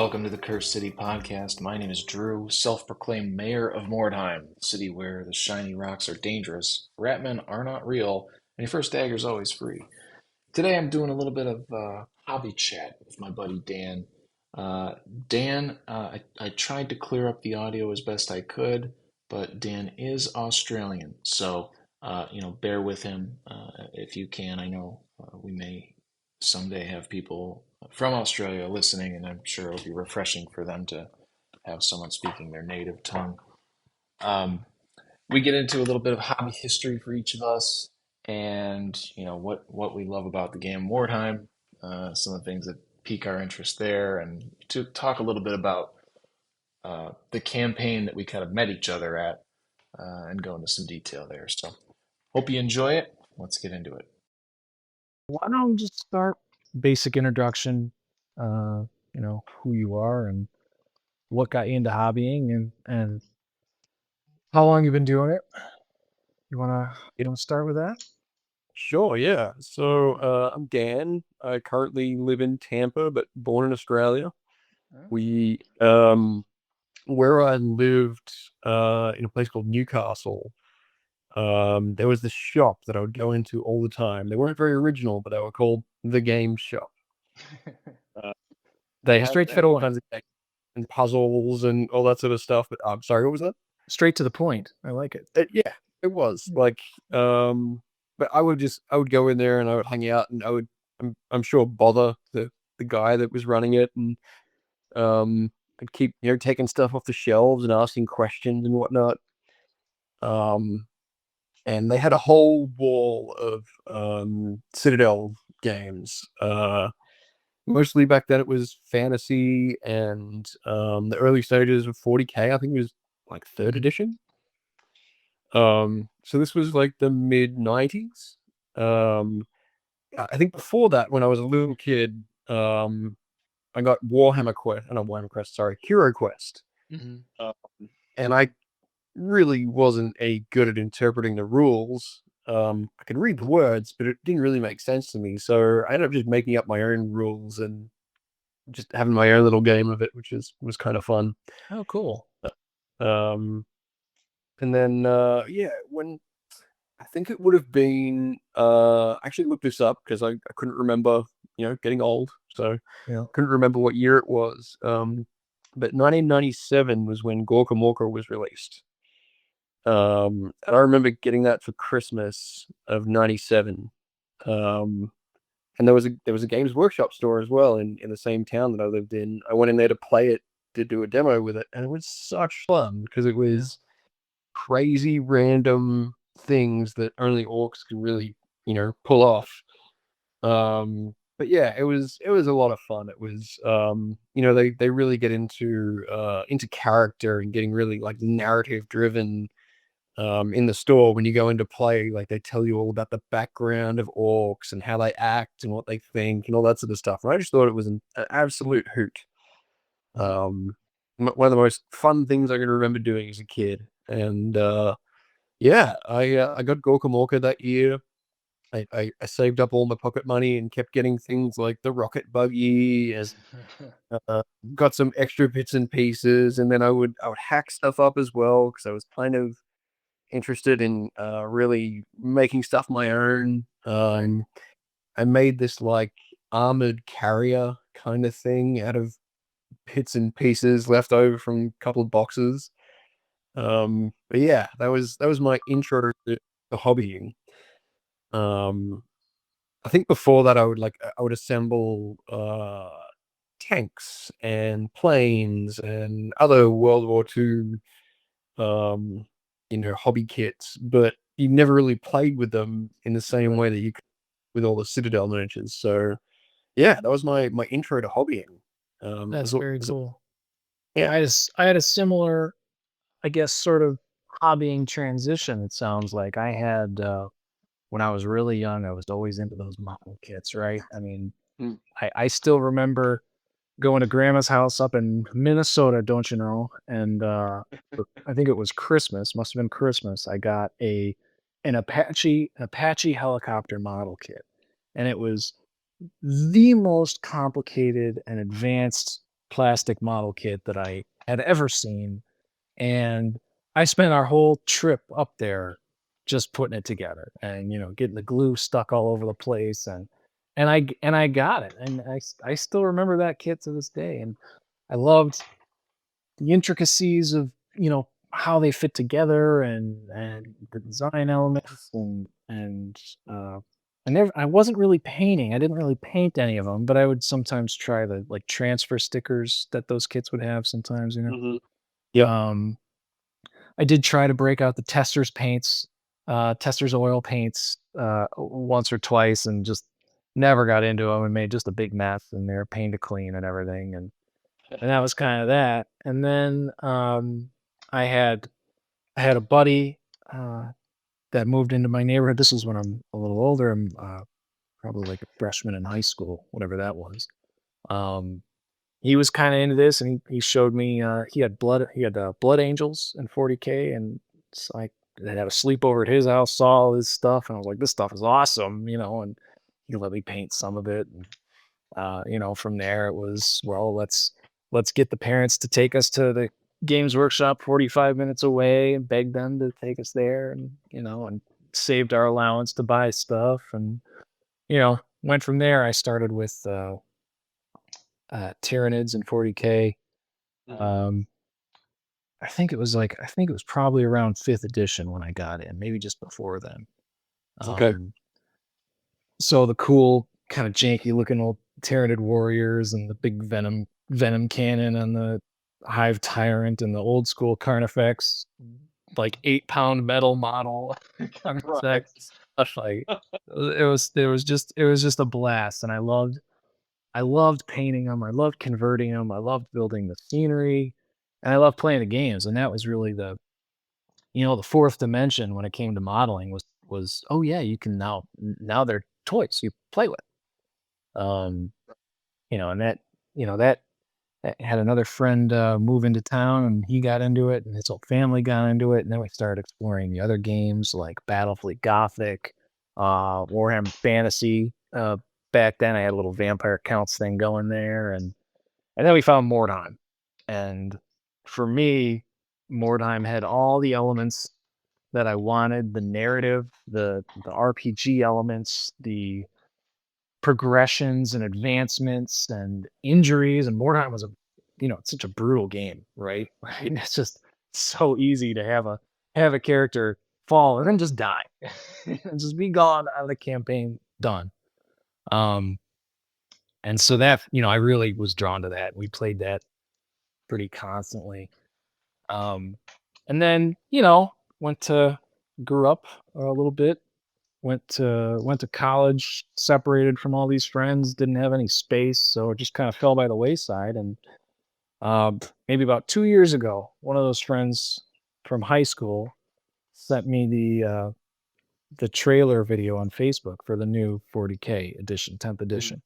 Welcome to the Curse City podcast. My name is Drew, self-proclaimed Mayor of Mordheim, the city where the shiny rocks are dangerous, ratmen are not real, and your first dagger is always free. Today I'm doing a little bit of hobby chat with my buddy Dan. Dan, I tried to clear up the audio as best I could, but Dan is Australian, so bear with him if you can. I know we may someday have people from Australia listening, and I'm sure it'll be refreshing for them to have someone speaking their native tongue. Um, we get into a little bit of hobby history for each of us, and what we love about the game Mordheim, some of the things that pique our interest there, and to talk a little bit about the campaign that we kind of met each other at, and go into some detail there. So, hope you enjoy it. Let's get into it. Why don't we just start basic introduction, who you are and what got you into hobbying and how long you've been doing it. You wanna start with that? Sure, yeah. I'm Dan. I currently live in Tampa, but born in Australia. Oh. We where I lived in a place called Newcastle. There was this shop that I would go into all the time. They weren't very original, but they were called the Game Shop. Uh, they had Straight to the all point. kinds of games and puzzles and all that sort of stuff. But I'm sorry, what was that? Straight to the point. I like it. Yeah, it was Mm. like, but I would go in there and I would hang out and I'm sure bother the guy that was running it and I'd keep taking stuff off the shelves and asking questions and whatnot. Um, and they had a whole wall of Citadel games. Mostly back then it was fantasy and the early stages of 40K. I think it was like third edition. So this was like the mid 90s. Um, I think before that, when I was a little kid, I got Warhammer Quest, not Warhammer Quest, sorry, Hero Quest. Mhm. Um, and I really wasn't a good at interpreting the rules. I could read the words, but it didn't really make sense to me. So I ended up just making up my own rules and just having my own little game of it, which was kind of fun. Oh, cool. Um, and then yeah, when I think it would have been I actually looked this up because I couldn't remember, getting old, so Yeah. couldn't remember what year it was. But 1997 was when Gorka Morka was released. And I remember getting that for Christmas of 97. Um, and there was a Games Workshop store as well in the same town that I lived in. I went in there to play it, to do a demo with it, and it was such fun because it Yeah. was crazy random things that only orcs can really, pull off. But yeah, it was a lot of fun. It was they really get into character and getting really like narrative driven in the store when you go into play. Like they tell you all about the background of orcs and how they act and what they think and all that sort of stuff. And I just thought it was an absolute hoot. Um One of the most fun things I can remember doing as a kid. And yeah, I got Gorka Morka that year. I saved up all my pocket money and kept getting things like the rocket buggy as got some extra bits and pieces, and then I would hack stuff up as well because I was kind of interested in really making stuff my own. And I made this like armored carrier kind of thing out of bits and pieces left over from a couple of boxes. But yeah, that was my intro to hobbying. Um, I think before that I would assemble tanks and planes and other World War II um hobby kits, but you never really played with them in the same Right. way that you could with all the Citadel miniatures. So yeah, that was my intro to hobbying. That's very cool. Yeah, Yeah. I had a similar, I guess, sort of hobbying transition. It sounds like I had when I was really young, I was always into those model kits, right? I mean, Mm. I still remember going to grandma's house up in Minnesota, don't you know? And I think it was Christmas, must have been Christmas. I got an Apache helicopter model kit. And it was the most complicated and advanced plastic model kit that I had ever seen. And I spent our whole trip up there just putting it together and, getting the glue stuck all over the place. And I got it. And I still remember that kit to this day. And I loved the intricacies of, how they fit together and the design elements uh I wasn't really painting. I didn't really paint any of them, but I would sometimes try the like transfer stickers that those kits would have sometimes, Mhm. Yep. Um I did try to break out the Testors paints, Testors oil paints, once or twice and just never got into them and made just a big mess and they're a pain to clean and everything. And that was kind of that. And then I had I had a buddy that moved into my neighborhood. This is when I'm a little older. I'm probably like a freshman in high school, whatever that was. Um, he was kind of into this, and he showed me. He had Blood Angels and 40K, and so I had a sleepover at his house, saw all his stuff, and I was like, "This stuff is awesome," And he let me paint some of it. From there it was, well, let's get the parents to take us to the Games Workshop 45 minutes away and beg them to take us there and saved our allowance to buy stuff and went from there. I started with Tyranids and 40K. Mhm. Um I think it was probably around 5th edition when I got in, maybe just before then. Okay. Um So the cool, kind of janky looking old Tyranid warriors and the big venom cannon and the Hive Tyrant and the old school Carnifex, like 8-pound metal model Right. Carnifex. Like it was just a blast. And I loved painting them. I loved converting them. I loved building the scenery. And I loved playing the games. And that was really the fourth dimension when it came to modeling was, oh yeah, you can now they're toys you play with. Um, and that had another friend move into town and he got into it and his whole family got into it. And then we started exploring the other games like Battlefleet Gothic, Warhammer Fantasy. Back then I had a little vampire counts thing going there and then we found Mordheim. And for me, Mordheim had all the elements that I wanted, the narrative, the RPG elements, the progressions and advancements and injuries. And Mordheim was it's such a brutal game, right? Right. It's just so easy to have a character fall and then just die. And just be gone out of the campaign, done. Um, and so that, I really was drawn to that. We played that pretty constantly. Um, and then, went to grew up a little bit, went to college, separated from all these friends, didn't have any space, so it just kind of fell by the wayside. And maybe about 2 years ago, one of those friends from high school sent me the trailer video on Facebook for the new 40K edition, 10th Mhm. edition.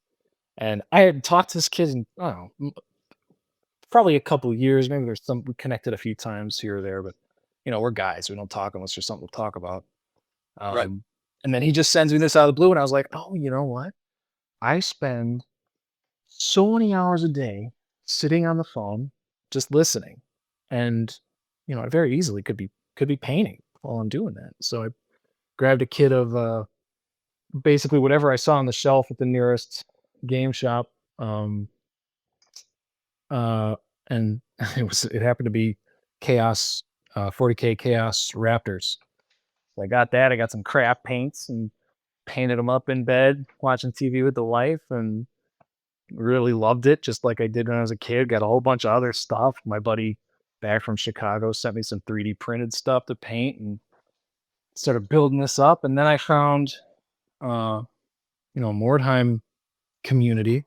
And I had talked to this kid in, I don't know, probably a couple of years. Maybe we connected a few times here or there, but we're guys. We don't talk unless there's something to talk about. Right. Um, and then he just sends me this out of the blue, and I was like, oh, you know what? I spend so many hours a day sitting on the phone, just listening, and I very easily could be painting while I'm doing that. So I grabbed a kit of basically whatever I saw on the shelf at the nearest game shop, um, uh, and it happened to be Chaos 40K Chaos Raptors. So I got that. I got some craft paints and painted them up in bed, watching TV with the wife, and really loved it, just like I did when I was a kid. Got a whole bunch of other stuff. My buddy back from Chicago sent me some 3D printed stuff to paint and started building this up. And then I found, uh, Mordheim community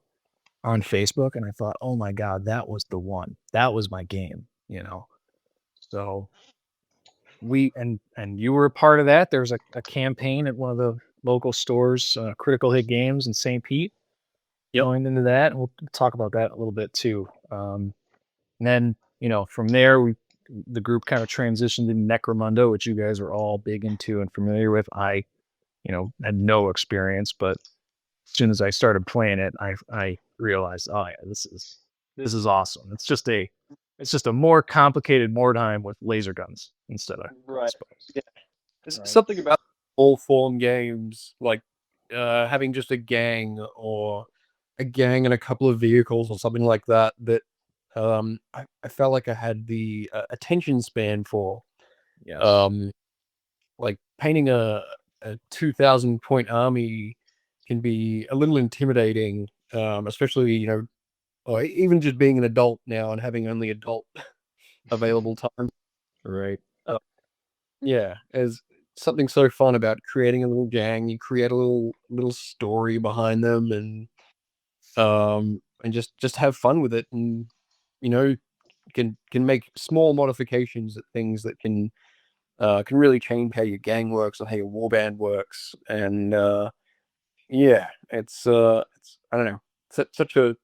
on Facebook, and I thought, oh my god, that was the one. That was my game. So and you were a part of that. There was a campaign at one of the local stores, Critical Hit Games in St. Pete. Yep. Joined into that, and we'll talk about that a little bit too. And then, from there, the group kind of transitioned to Necromunda, which you guys are all big into and familiar with. I, had no experience, but as soon as I started playing it, I realized, oh yeah, this is awesome. It's just a more complicated Mordheim with laser guns instead of Right. spells. Yeah. There's Right. something about all form games, like having just a gang or a gang and a couple of vehicles or something like that, that I felt like I had the attention span for. Yes. Like painting a 2,000 point army can be a little intimidating, especially, or even just being an adult now and having only adult available time. Right. Yeah, there's something so fun about creating a little gang. You create a little story behind them, and just have fun with it, and you know can make small modifications at things that can really change how your gang works or how your warband works. And yeah, it's I don't know, such a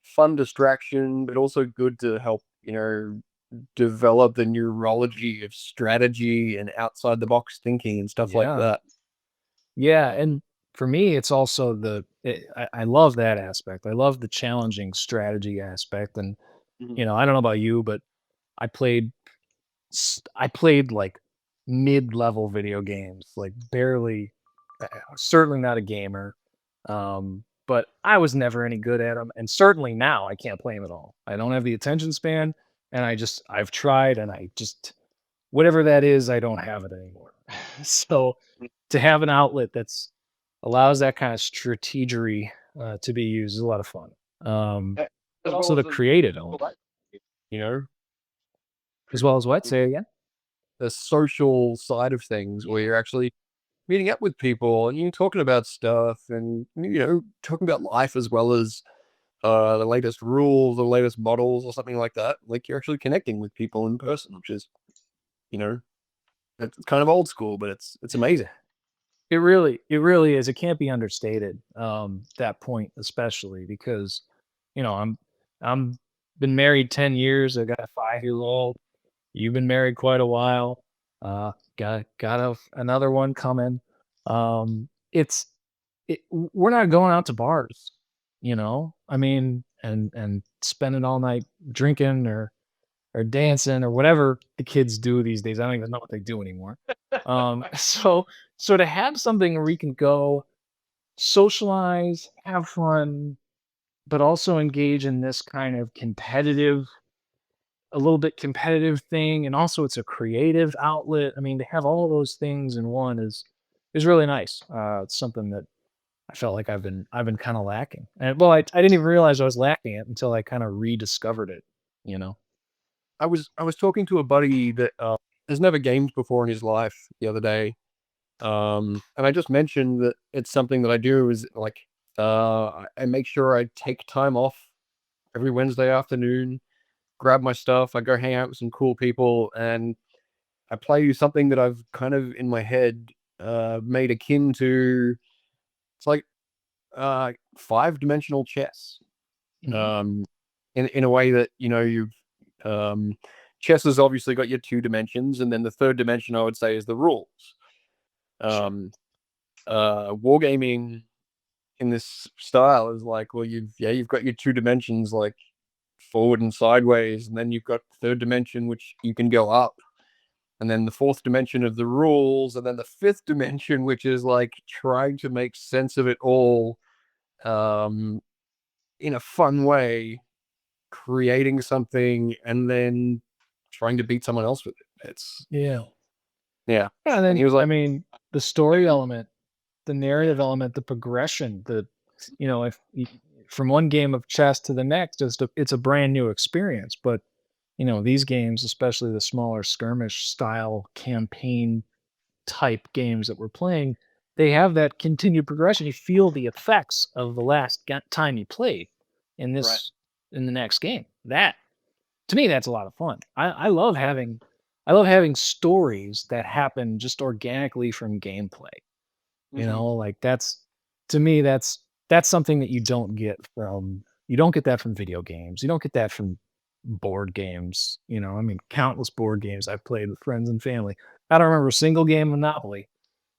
fun distraction, but also good to help develop the neurology of strategy and outside the box thinking and stuff like Yeah. that. Yeah, and for me, it's also I love that aspect. I love the challenging strategy aspect, and Mhm. I don't know about you, but I played I played like mid-level video games, like barely, certainly not a gamer. But I was never any good at them, and certainly now I can't play them at all. I don't have the attention span, and I've tried, and I just whatever that is, I don't have it anymore. So to have an outlet that's allows that kind of strategery to be used is a lot of fun. A- But As also well the as creative element, you know, as well as what? Say it again. the social side of things where you're actually meeting up with people and you're talking about stuff and talking about life as well as the latest rules, the latest models, or something like that. Like you're actually connecting with people in person, which is you know it's kind of old school, but it's amazing. It really is. It can't be understated. That point, especially because, I'm been married 10 years. I got a 5-year old. You've been married quite a while. Got another one coming. It's we're not going out to bars, I mean, and spending all night drinking or dancing or whatever the kids do these days. I don't even know what they do anymore. So so to have something where we can go socialize, have fun, but also engage in this kind of a little bit competitive thing, and also it's a creative outlet. I mean, to have all those things in one is really nice. It's something that I felt like I've been kind of lacking. And well, I didn't even realize I was lacking it until I kind of rediscovered it, you know. I was talking to a buddy that has never gamed before in his life the other day, and I just mentioned that it's something that I do is like I make sure I take time off every Wednesday afternoon, grab my stuff, I go hang out with some cool people, and I play something that I've kind of in my head made akin to. It's like 5-dimensional chess. Mhm. Um, in a way that you've um, chess has obviously got your 2 dimensions, and then the third dimension I would say is the rules. Sure. Um, Wargaming in this style is like, well, you've got your 2 dimensions like forward and sideways, and then you've got third dimension which you can go up, and then the fourth dimension of the rules, and then the fifth dimension which is like trying to make sense of it all um, in a fun way, creating something, and then trying to beat someone else with it. It's Yeah. yeah. Yeah, and And he then was I like, mean, the story element, the narrative element, the progression, if from one game of chess to the next, it's a brand new experience. But these games, especially the smaller skirmish style campaign type games that we're playing, they have that continued progression. You feel the effects of the last time you played in right. this in the next game. That to me, that's a lot of fun. I love having stories that happen just organically from gameplay. Hmm. Like that's to me, that's something that you don't get that from video games. You don't get that from board games. I mean, countless board games I've played with friends and family. I don't remember a single game of Monopoly,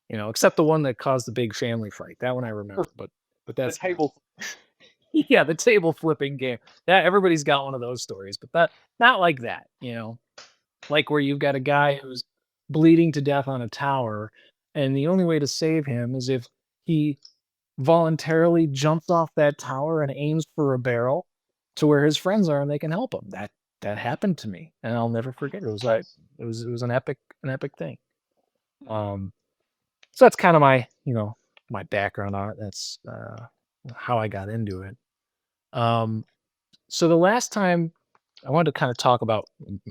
except the one that caused the big family fight. That one I remember, but The that's about table, it. Yeah, the table flipping game. That everybody's got one of those stories, but that not like that, like where you've got a guy who's bleeding to death on a tower, and the only way to save him is if he voluntarily jumps off that tower and aims for a barrel to where his friends are and they can help him. That happened to me, and I'll never forget it. It was an epic thing. Um, so that's kind of my background on it. That's how I got into it. Um, so the last time I wanted to kind of talk about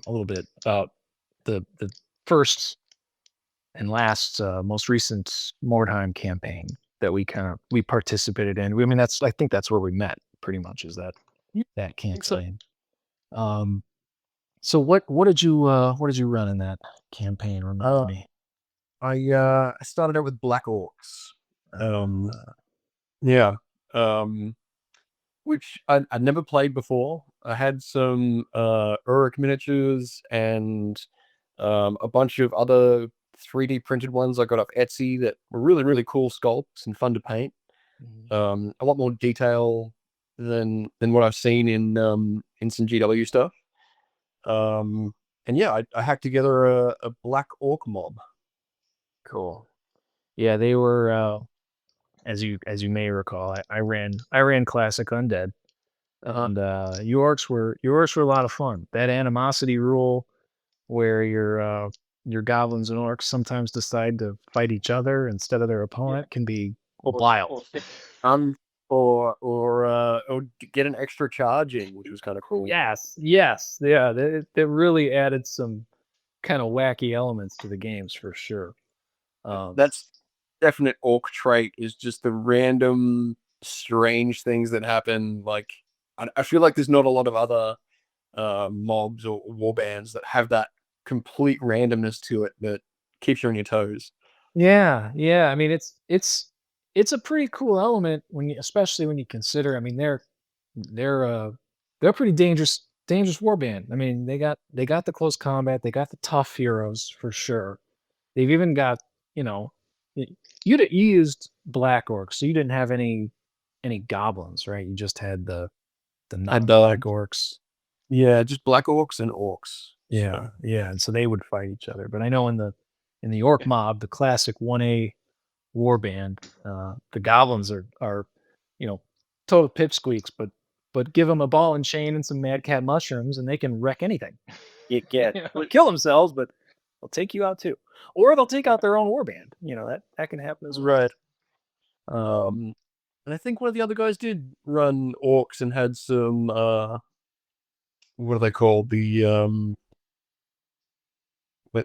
a little bit about the first and last most recent Mordheim campaign that we participated in. I think that's where we met pretty much, is that think so. campaign. Um, so what did you run in that campaign? Remind Uh, me. I started out with Black Orcs. Um, yeah. Um, which I'd never played before. I had some Uruk miniatures and a bunch of other 3D printed ones I got off Etsy that were really, really cool sculpts and fun to paint. Mhm. A lot more detail than what I've seen in some GW stuff. Um, and yeah, I hacked together a Black Orc mob. Cool. Yeah, they were as you may recall, I ran classic undead. And your orcs were a lot of fun. That animosity rule where your goblins and orcs sometimes decide to fight each other instead of their Yeah. opponent can be Or wild. un or get an extra charging, which was kind of cool. Yes, yeah. That really added some kind of wacky elements to the games for sure. Um, That's definite orc trait is just the random strange things that happen. Like I feel like there's not a lot of other mobs or war bands that have that complete randomness to it that keeps you on your toes. yeah, yeah. I mean, it's a pretty cool element especially when you consider. I mean, they're a pretty dangerous warband. I mean, they got the close combat, they got the tough heroes for sure. They've even got, you know, y- you used black orcs, so you didn't have any goblins, right? You just had the And non-black orcs. yeah, just black orcs and orcs. So Yeah, yeah, and so they would fight each other. But I know in the orc mob, the classic 1A warband, the goblins are total pipsqueaks, but give them a ball and chain and some mad cat mushrooms, and they can wreck anything. you get Kill themselves, but they'll take you out too, or they'll take out their own warband. That can happen as well. right. And I think one of the other guys did run orcs and had some what are they called?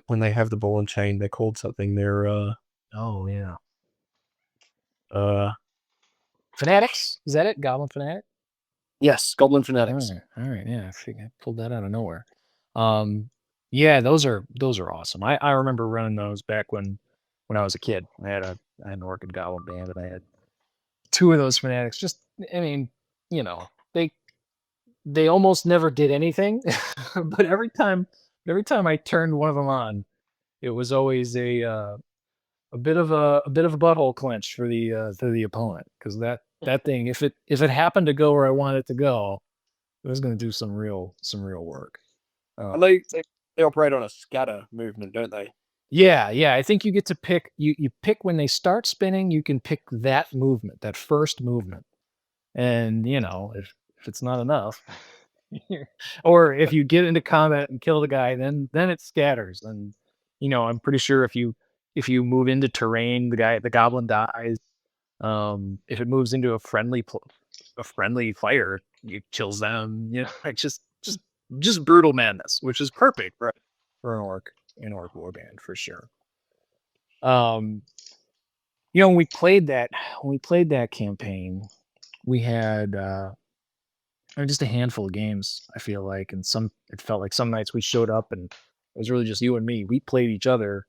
When they have the ball and chain, they're called something. They're Oh yeah, uh fanatics. Is that it? Goblin fanatic. yes, goblin All fanatics. right, all right. Yeah, I think I pulled that out of nowhere. Um, yeah, those are awesome. I remember running those back when I was a kid. I had an orchid goblin band, and I had two of those fanatics. Just, I mean, you know, they they almost never did anything, but every time I turned one of them on, it was always a bit of a butthole clench for the opponent, because that thing, if it happened to go where I wanted it to go, it was going to do some real work. And they operate on a scatter movement, don't they? Yeah, yeah. I think you get to pick. You pick when they start spinning. You can pick that movement, that first movement, and if it's not enough, or if you get into combat and kill the guy, then it scatters. And I'm pretty sure if you move into terrain, the goblin dies. If it moves into a friendly fighter, it kills them. Like just brutal madness, which is perfect Right. for an orc warband for sure. Um, when we played that campaign, we had just a handful of games, I feel like, and it felt like some nights we showed up and it was really just you and me. We played each other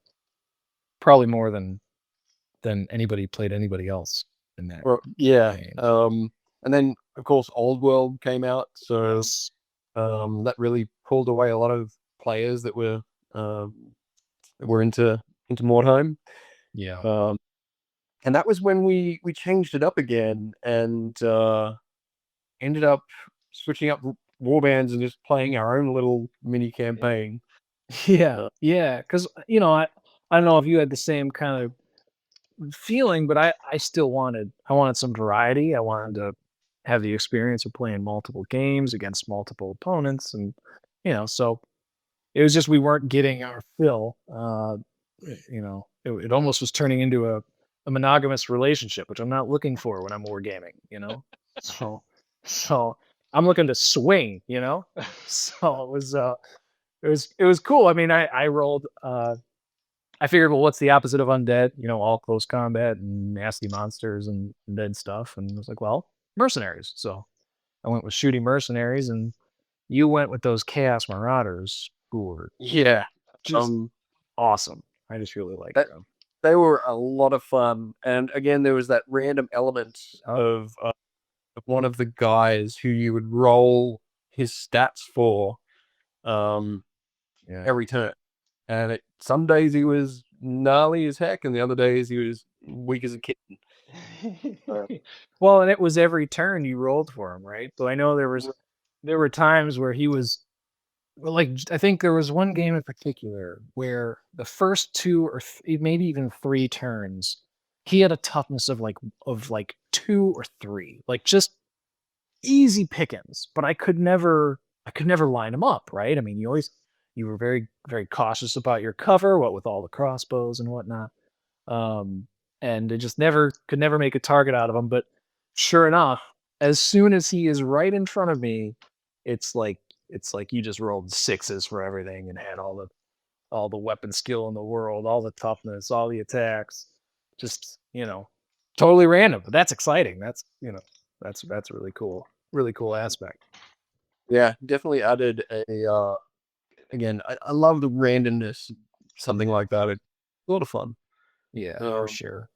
probably more than anybody played anybody else in that Well, yeah. campaign. And then of course Old World came out, so Yes. that really pulled away a lot of players that were into Mordheim. Yeah. Um, and that was when we changed it up again, and ended up switching up warbands and just playing our own little mini campaign. Yeah, yeah. Because I don't know if you had the same kind of feeling, but I still wanted some variety. I wanted to have the experience of playing multiple games against multiple opponents, and so it was just we weren't getting our fill. It almost was turning into a monogamous relationship, which I'm not looking for when I'm wargaming. So so I'm looking to swing. So it was cool. I mean, I rolled. I figured, well, what's the opposite of undead? All close combat and nasty monsters and dead stuff. And I was like, well, mercenaries. So I went with shooting mercenaries, and you went with those chaos marauders who were Yeah. just awesome. I just really liked That them. they were a lot of fun, and again, there was that random element of one of the guys who you would roll his stats for um, Yeah. every turn, and some days he was gnarly as heck, and the other days he was weak as a kitten. Well, and it was every turn you rolled for him, right? So I know there were times where he was, well, like, I think there was one game in particular where the first two or maybe even three turns, he had a toughness of like 2 or 3, like just easy pickings. But I could never line him up, right? I mean, you were very very cautious about your cover, what with all the crossbows and whatnot, um, and it just could never make a target out of him. But sure enough, as soon as he is right in front of me, it's like it's like you just rolled sixes for everything and had all the weapon skill in the world, all the toughness, all the attacks, just totally random. But that's exciting. That's really cool aspect. Yeah, definitely added a. Again, I love the randomness. Something like that. It's a lot of fun. Yeah, for Um, sure.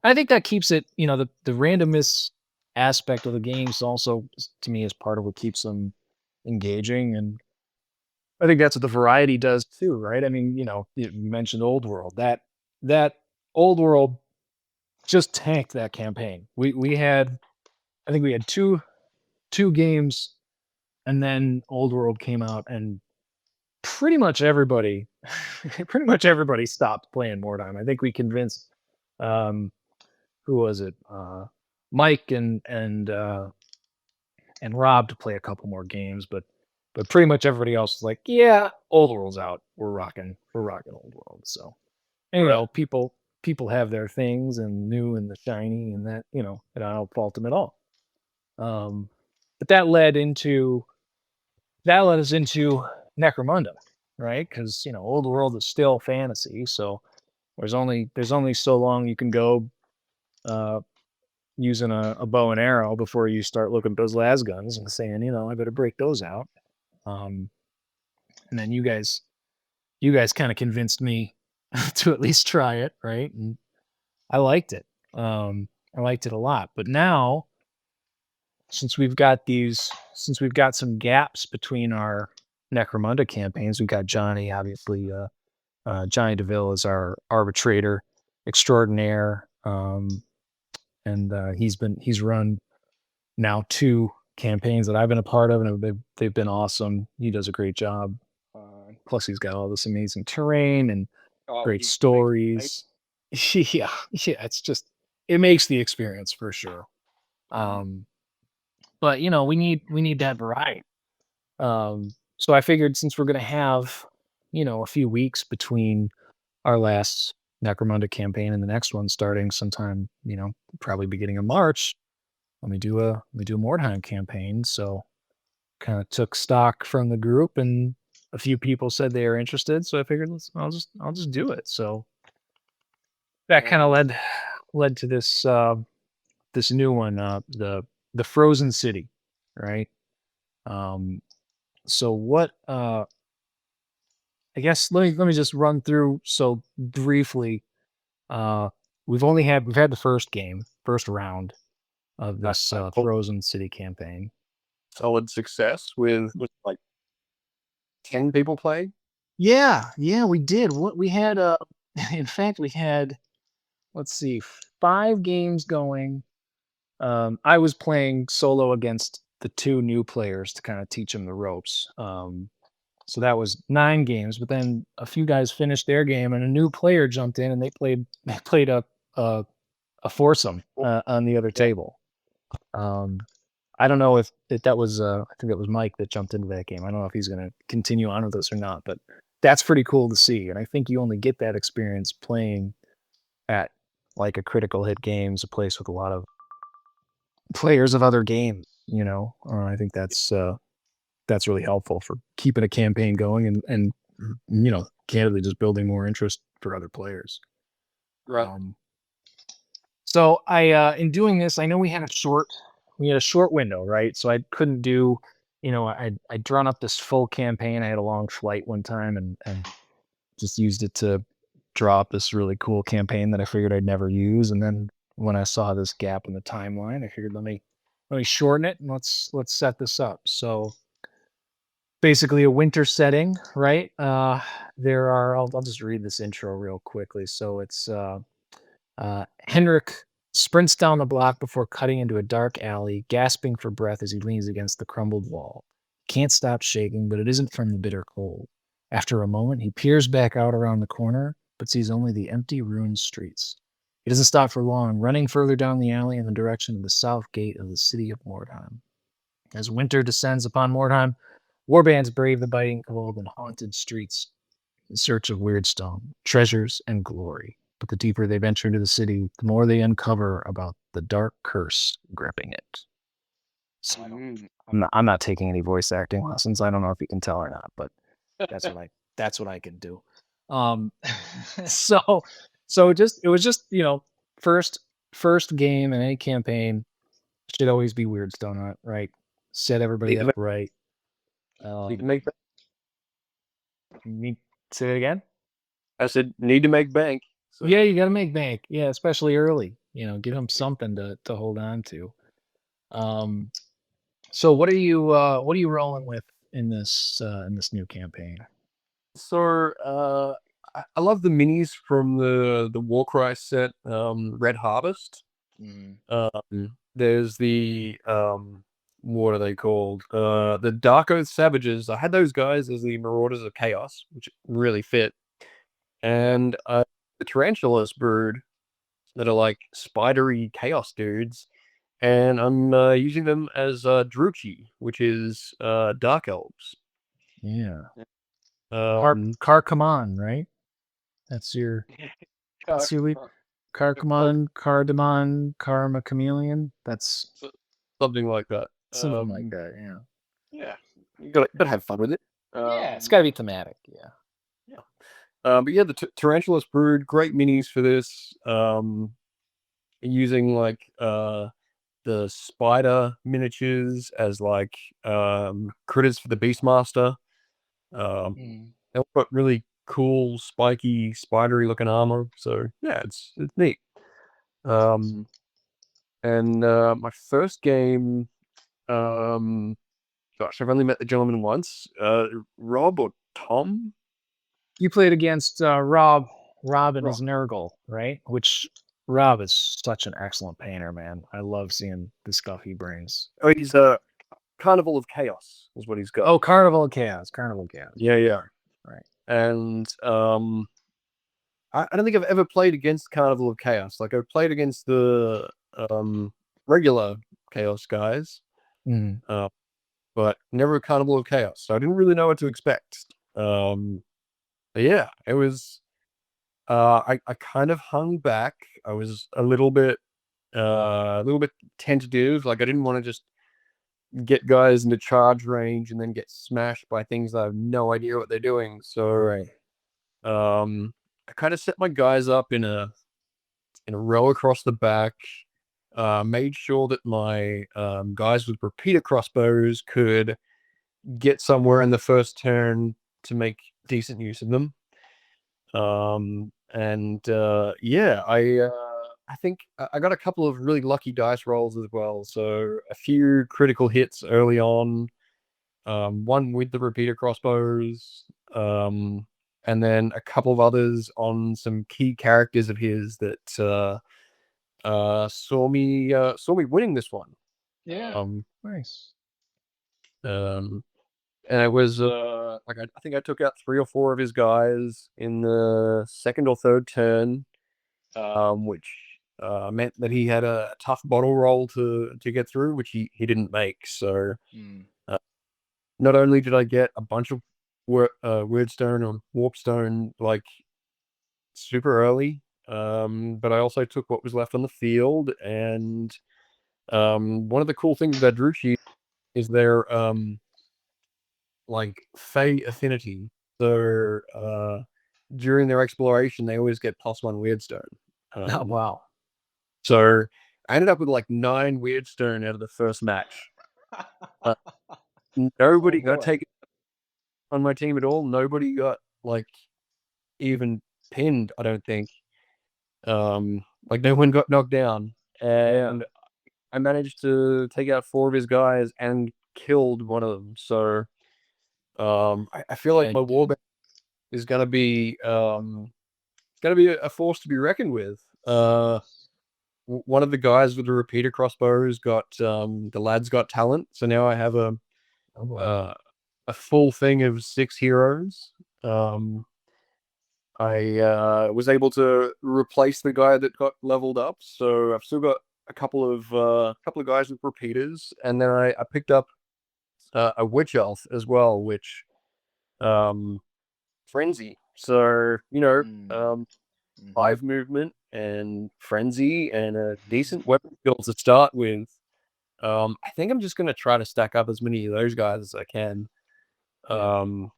I think that keeps it, the randomness aspect of the games also to me is part of what keeps them engaging. And I think that's what the variety does too, right? I mean, you mentioned Old World. That Old World just tanked that campaign. We had, I think we had two games, and then Old World came out, and pretty much everybody pretty much everybody stopped playing Mordheim. I think we convinced, um who was it? Mike and Rob to play a couple more games, but pretty much everybody else was like, "Yeah, Old World's out. We're rocking Old World." So, and, right. people have their things, and new and the shiny, and that, and I don't fault them at all. Um, but that led us into Necromunda, right? Because Old World is still fantasy, so there's only so long you can go, uh, using a bow and arrow before you start looking at those las guns and saying, I better break those out. Um, and then you guys kind of convinced me to at least try it, right? And I liked it. I liked it a lot. But now, since we've got some gaps between our Necromunda campaigns, we've got Johnny, obviously. Johnny Deville is our arbitrator extraordinaire, and he's run now 2 campaigns that I've been a part of, and they've been awesome. He does a great job. Plus, he's got all this amazing terrain and Oh, great he's amazing, right? stories. Yeah, yeah, it makes the experience for sure. Um, but we need that variety. So I figured, since we're gonna have a few weeks between our last Necromunda campaign and the next one starting sometime, probably beginning of March, let me do a Mordheim campaign. So kind of took stock from the group, and a few people said they are interested. So I figured, I'll just do it. So that kind of led to this new one, the Frozen City, right? Um, so what? I guess let me just run through so briefly. Uh, we've had the first round of I, this I call Frozen City campaign. solid success with like 10 people playing. Yeah, yeah, we did. What we had, in fact, we had, let's see, 5 games going. I was playing solo against the 2 new players to kind of teach them the ropes. So that was 9 games, but then a few guys finished their game, and a new player jumped in, and they played a foursome on the other table. I don't know if that was I think it was Mike that jumped into that game. I don't know if he's going to continue on with us or not, but that's pretty cool to see. And I think you only get that experience playing at like a Critical Hit Games, a place with a lot of players of other games. I think that's really helpful for keeping a campaign going and candidly just building more interest for other players. Right. So I in doing this, I know we had a short window, right? So I couldn't do, I'd drawn up this full campaign. I had a long flight one time and just used it to draw up this really cool campaign that I figured I'd never use. And then when I saw this gap in the timeline, I figured let me shorten it and let's set this up. So basically a winter setting, right? There are I'll just read this intro real quickly. So it's Henrik sprints down the block before cutting into a dark alley, gasping for breath as he leans against the crumbled wall. He can't stop shaking, but it isn't from the bitter cold. After a moment, he peers back out around the corner, but sees only the empty, ruined streets. He doesn't stop for long, running further down the alley in the direction of the south gate of the city of Mordheim. As winter descends upon Mordheim, warbands brave the biting cold and haunted streets in search of Weirdstone, treasures, and glory. But the deeper they venture into the city, the more they uncover about the dark curse gripping it. So I'm not taking any voice acting lessons. I don't know if you can tell or not, but that's what I can do. So it was just first game in any campaign should always be Weirdstone on it, right? Set everybody up right. Need to make. Say it again. I said need to make bank. So. Yeah, you got to make bank. Yeah, especially early. Give them something to hold on to. So what are you rolling with in this new campaign? So I love the minis from the Warcry set, Red Harvest. There's the what are they called? The Dark Oath Savages. I had those guys as the Marauders of Chaos, which really fit. And the Tarantulas brood that are like spidery chaos dudes. And I'm using them as Druchi, which is Dark Elves. Yeah. Karkaman, right? That's your Karkaman, Cardamon, Karma Chameleon. That's something like that. Something like that, yeah. Yeah. You gotta have fun with it. Yeah, it's gotta be thematic, yeah. But yeah, the Tarantulas brood, great minis for this. Using like the spider miniatures as like critters for the Beastmaster. They'll put really cool, spiky, spidery looking armor. So yeah, it's neat. And my first game, gosh, I've only met the gentleman once. Rob or Tom? You played against Rob and his Nurgle, right? Which Rob is such an excellent painter, man. I love seeing the stuff he brings. Oh, he's a Carnival of Chaos is what he's got. Oh, Carnival of Chaos. Yeah. Right. And I don't think I've ever played against Carnival of Chaos. Like I've played against the regular Chaos guys, but never a Carnival of Chaos. So I didn't really know what to expect. But yeah, it was. I kind of hung back. I was a little bit tentative. Like I didn't want to just get guys into charge range and then get smashed by things that I have no idea what they're doing. So right. I kind of set my guys up in a row across the back. Made sure that my guys with repeater crossbows could get somewhere in the first turn to make decent use of them. Yeah, I think I got a couple of really lucky dice rolls as well. So a few critical hits early on, one with the repeater crossbows, and then a couple of others on some key characters of his that saw me winning this one. Yeah, nice. And it was like I think I took out 3 or 4 of his guys in the second or third turn, which meant that he had a tough bottle roll to get through, which he didn't make. So Mm. not only did I get a bunch of Weirdstone or Warpstone like super early, but I also took what was left on the field. And one of the cool things about Druchii is their like Fey affinity. So during their exploration, they always get +1 Weirdstone. Oh, wow. So I ended up with like 9 Weirdstone out of the first match. Oh Nobody got boy. taken on my team at all. Nobody got like even pinned, I don't think. Like no one got knocked down. Yeah. And I managed to take out 4 of his guys and killed one of them. So I feel like And my warband is gonna be a force to be reckoned with. One of the guys with the repeater crossbows got the lad's got talent, so now I have oh boy. a full thing of 6 heroes. Um, I was able to replace the guy that got leveled up, so I've still got a couple of guys with repeaters, and then I picked up a witch elf as well, which um, frenzy. So Mm. Hmm. 5 movement and frenzy and a decent weapon skill to start with. I think I'm just gonna try to stack up as many of those guys as I can. Yeah. Um,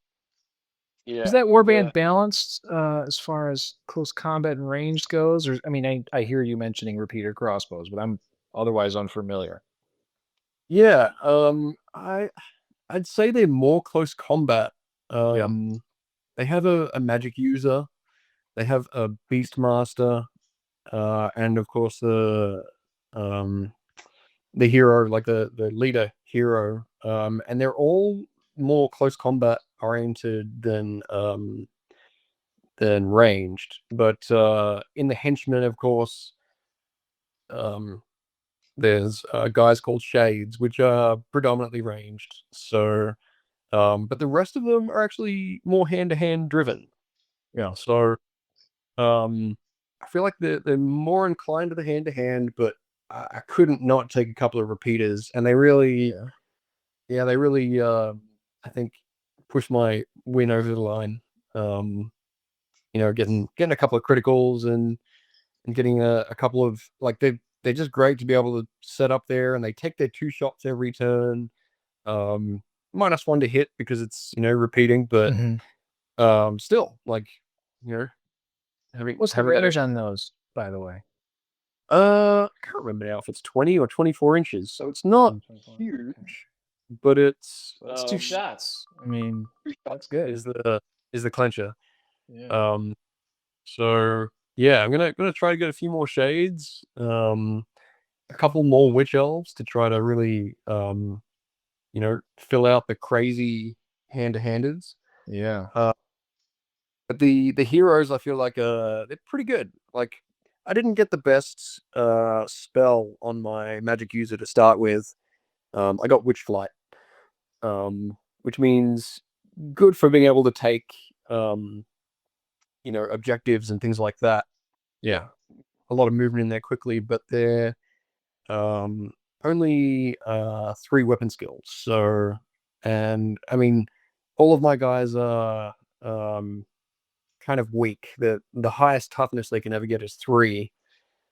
Is yeah, that warband balanced as far as close combat and ranged goes? Or I mean, I hear you mentioning repeater crossbows, but I'm otherwise unfamiliar. yeah. I'd say they're more close combat. Yeah. They have a magic user. They have a beastmaster, and of course um the hero, like the leader hero. And they're all more close combat oriented than ranged. But in the henchmen, of course, um, there's guys called shades, which are predominantly ranged. So, but the rest of them are actually more hand to hand driven. Yeah. So, um, I feel like they're more inclined to the hand to hand, but I couldn't not take a couple of repeaters, and they really, Yeah. yeah, they really, I think, pushed my win over the line. Um, getting a couple of criticals and getting a couple of like they're just great to be able to set up there, and they take their 2 shots every turn. Um, -1 to hit because it's repeating, but Hmm. still like you know having What's the having that. range on those, by the way? I can't remember now if it's 20 or 24 inches, so it's not 24. Okay. huge, but it's Well, that's 2 shots. I mean, 2 that's shots good. is the clincher. Yeah. Um, so yeah, I'm gonna try to get a few more shades. A couple more witch elves to try to really fill out the crazy hand-to-handers. Yeah. Uh, but the heroes I feel like they're pretty good. Like I didn't get the best spell on my magic user to start with. I got witch flight, which means good for being able to take objectives and things like that. Yeah. A lot of movement in there quickly, but they're Um, only 3 weapon skills. So, and I mean, all of my guys are kind of weak. The highest toughness they can ever get is 3.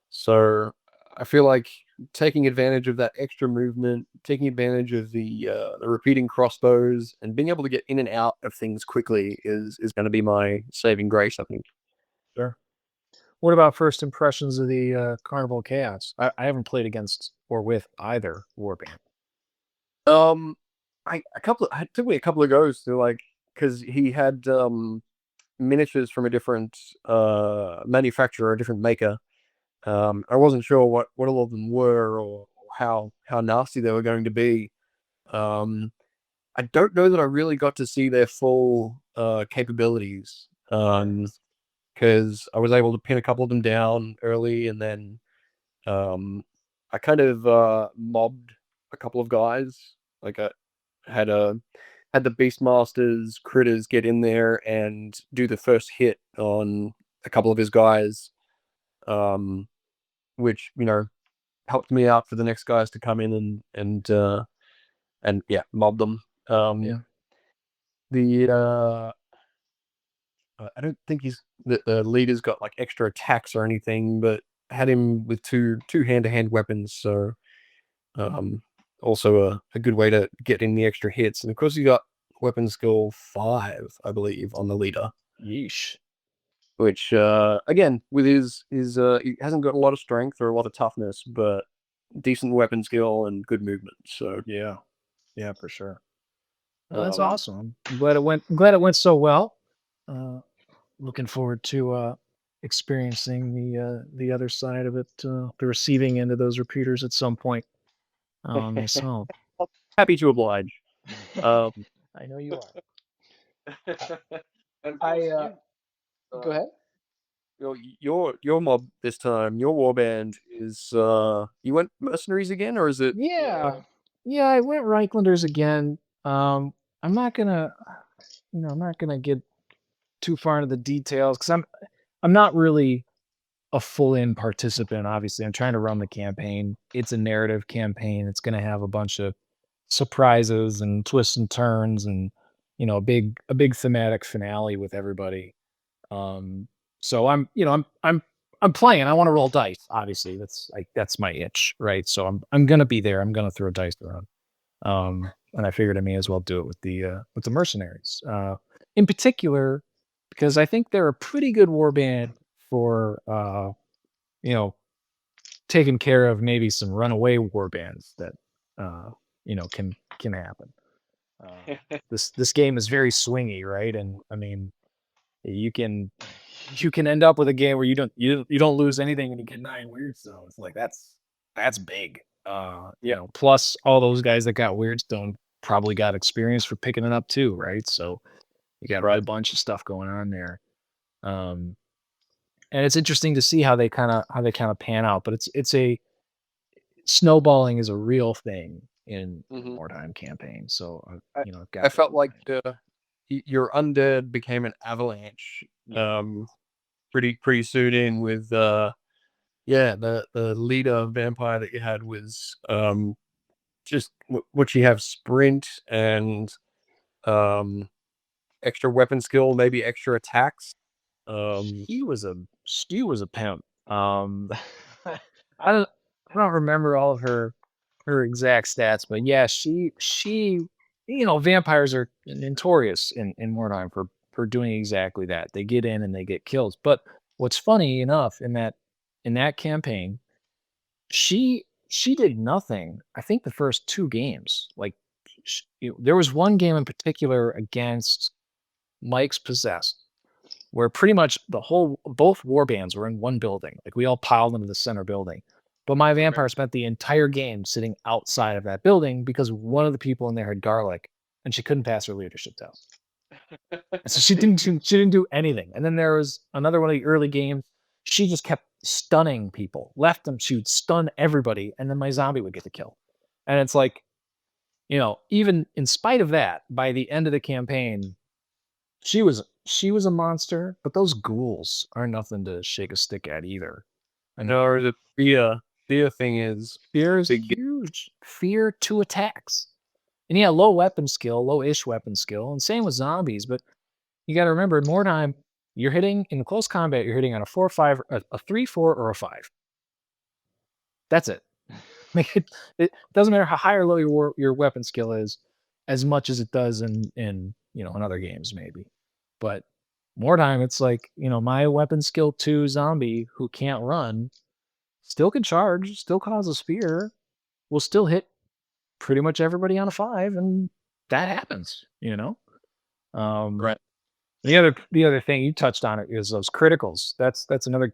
So I feel like taking advantage of that extra movement, taking advantage of the repeating crossbows, and being able to get in and out of things quickly is going to be my saving grace, I think. Sure. What about first impressions of the Carnival of Chaos? I haven't played against or with either warband. Um, it took me a couple of goes to like because he had miniatures from a different manufacturer, a different maker. I wasn't sure what all of them were or how nasty they were going to be. Um, I don't know that I really got to see their full capabilities. Because I was able to pin a couple of them down early, and then um, I kind of mobbed a couple of guys. Like had the Beastmasters critters get in there and do the first hit on a couple of his guys, which helped me out for the next guys to come in and yeah, mob them. Yeah. The I don't think the leader's got like extra attacks or anything, but had him with two hand-to-hand weapons, so also a good way to get in the extra hits. And of course, you got weapon skill 5, I believe, on the leader, Yeesh. which again with his he hasn't got a lot of strength or a lot of toughness, but decent weapon skill and good movement. So Yeah. Yeah, for sure. Well, that's um, awesome. I'm glad it went so well. Uh, Looking forward to experiencing the other side of it, the receiving end of those repeaters at some point myself. happy to oblige. Um, I know you are. and of I course, you Go ahead. your mob this time, your warband is you went mercenaries again, or is it? Yeah. Yeah, I went Reichlanders again. I'm not gonna, I'm not gonna get too far into the details because I'm not really a full-in participant. Obviously, I'm trying to run the campaign. It's a narrative campaign. It's gonna have a bunch of surprises and twists and turns, and a big thematic finale with everybody. Um, so I'm playing. I want to roll dice. Obviously, that's my itch, right? So I'm gonna be there. I'm gonna throw dice around. And I figured I may as well do it with the mercenaries. In particular, because I think they're a pretty good warband for you know taking care of maybe some runaway warbands that can happen. This game is very swingy, right? And I mean, you can end up with a game where you don't lose anything and you get 9 weird stones. Like that's big. Yeah, Plus all those guys that got weird stone probably got experience for picking it up too, right? So you got a whole right. bunch of stuff going on there. Um, and it's interesting to see how they kind of pan out, but it's a snowballing is a real thing in hmm Mordheim campaign. So I, I've I got that felt in like mind. your undead became an avalanche Yeah. pretty soon in with yeah, the leader vampire that you had was just what you have sprint and um extra weapon skill, maybe extra attacks. Um, She was a pimp. I don't I don't remember all of her exact stats, but yeah, she vampires are notorious in Mordheim for doing exactly that. They get in and they get killed. But what's funny enough in that campaign, she did nothing. I think the first 2 games. Like there was one game in particular against Mike's Possessed where pretty much both war bands were in one building. Like we all piled into the center building. But my okay. vampire spent the entire game sitting outside of that building because one of the people in there had garlic and she couldn't pass her leadership test. And so she didn't do anything. And then there was another one of the early games. She just kept stunning people. Left them, she would stun everybody, and then my zombie would get the kill. And it's like, even in spite of that, by the end of the campaign, she was a monster, but those ghouls are nothing to shake a stick at either. I mean, No, the fear thing is fear is big. huge. Fear 2 attacks. And yeah, low weapon skill, low-ish weapon skill, and same with zombies, but you gotta remember in Mordheim, you're hitting in close combat, you're hitting on a 4, 5, a 3, 4, or a 5. That's it. Like it doesn't matter how high or low your weapon skill is, as much as it does in other games maybe. But more time, it's like my weapon skill 2 zombie who can't run still can charge, still cause a spear, will still hit pretty much everybody on a 5, and that happens. Um, Right. the other thing you touched on it is those criticals. That's another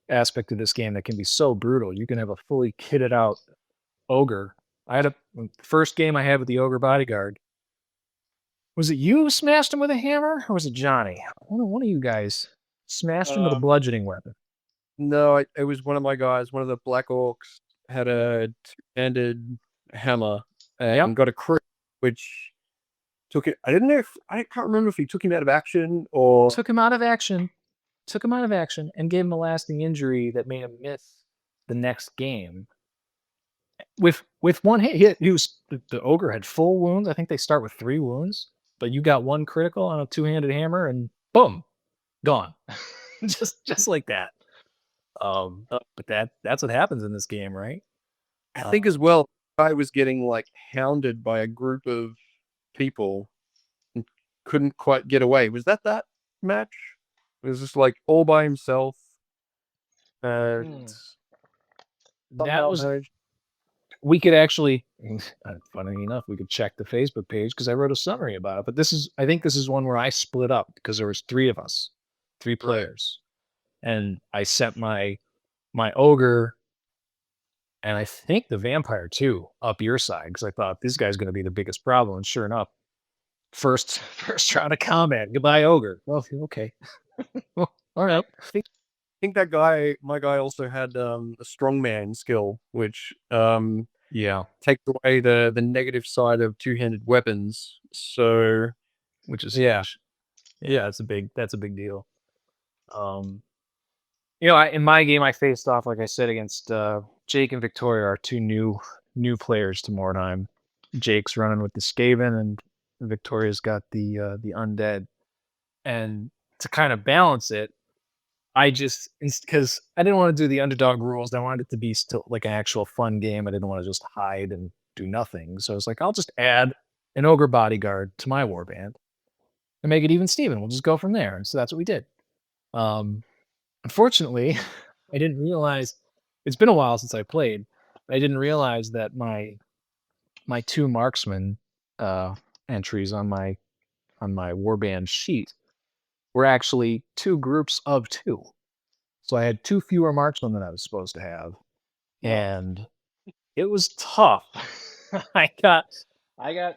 aspect of this game that can be so brutal. You can have a fully kitted out ogre. I had first game I had with the ogre bodyguard. Was it you who smashed him with a hammer, or was it Johnny? One of you guys smashed him with a Um, bludgeoning weapon. no, it was one of my guys. One of the Black Orcs had a two-handed hammer Yep. and got a crit which took it. I didn't know if I can't remember if he took him out of action or Took him out of action. Took him out of action and gave him a lasting injury that made him miss the next game. With one hit, he was the ogre had full wounds. I think they start with 3 wounds, but you got one critical on a two-handed hammer, and boom, gone, just like that. But that's what happens in this game, right? I think as well. I was getting like hounded by a group of people and couldn't quite get away. Was that match? It was just like all by himself, and That somehow was managed. we could actually, funny enough, we could check the Facebook page because I wrote a summary about it. But I think this is one where I split up because there was 3 of us, 3 players, and I sent my ogre and I think the vampire too up your side because I thought this guy's going to be the biggest problem. And sure enough, first round of combat, goodbye ogre. Well, okay, well, all right. I think my guy also had a strongman skill, which Yeah, takes away the negative side of two-handed weapons. So which is yeah, huge. Yeah, that's a big deal. In my game, I faced off, like I said, against Jake and Victoria, are 2 new players to Mordheim. Jake's running with the Skaven, and Victoria's got the undead. And to kind of balance it, I just because I didn't want to do the underdog rules. I wanted it to be still like an actual fun game. I didn't want to just hide and do nothing. So I was like, I'll just add an ogre bodyguard to my warband and make it even Steven. We'll just go from there. And so that's what we did. Unfortunately, I didn't realize it's been a while since I played. I didn't realize that my 2 marksman entries on my warband sheet were actually 2 groups of 2. So I had 2 fewer marksmen than I was supposed to have, and it was tough. I got I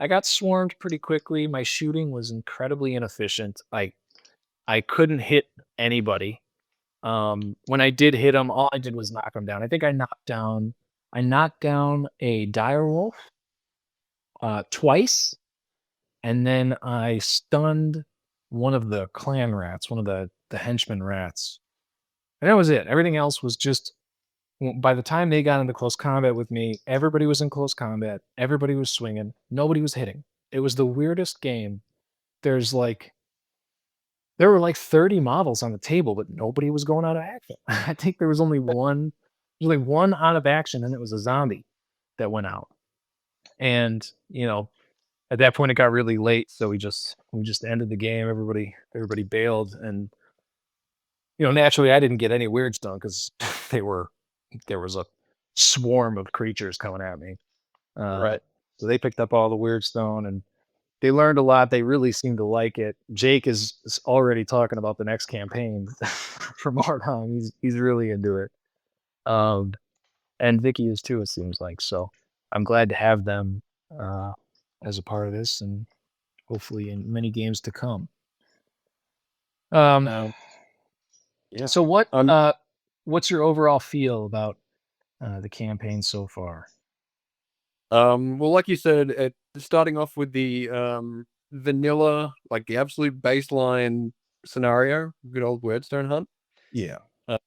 got swarmed pretty quickly. My shooting was incredibly inefficient. I couldn't hit anybody. When I did hit him, all I did was knock him down. I think I knocked down a direwolf twice, and then I stunned one of the clan rats, one of the henchman rats. And that was it. Everything else was just by the time they got into close combat with me, everybody was in close combat. Everybody was swinging. Nobody was hitting. It was the weirdest game. There's like There were like 30 models on the table, but nobody was going out of action. I think there was only one out of action, and it was a zombie that went out. And at that point, it got really late, so we just ended the game. Everybody bailed, and naturally, I didn't get any weirds done because there was a swarm of creatures coming at me. right. So they picked up all the weird stone, and they learned a lot. They really seem to like it. Jake is already talking about the next campaign for Mordheim. He's really into it. Um, and Vicky is too, it seems like. So I'm glad to have them as a part of this, and hopefully in many games to come. Yeah. So what's your overall feel about the campaign so far? Well, like you said, starting off with the vanilla, like the absolute baseline scenario, good old Wordstone hunt. Yeah. Uh,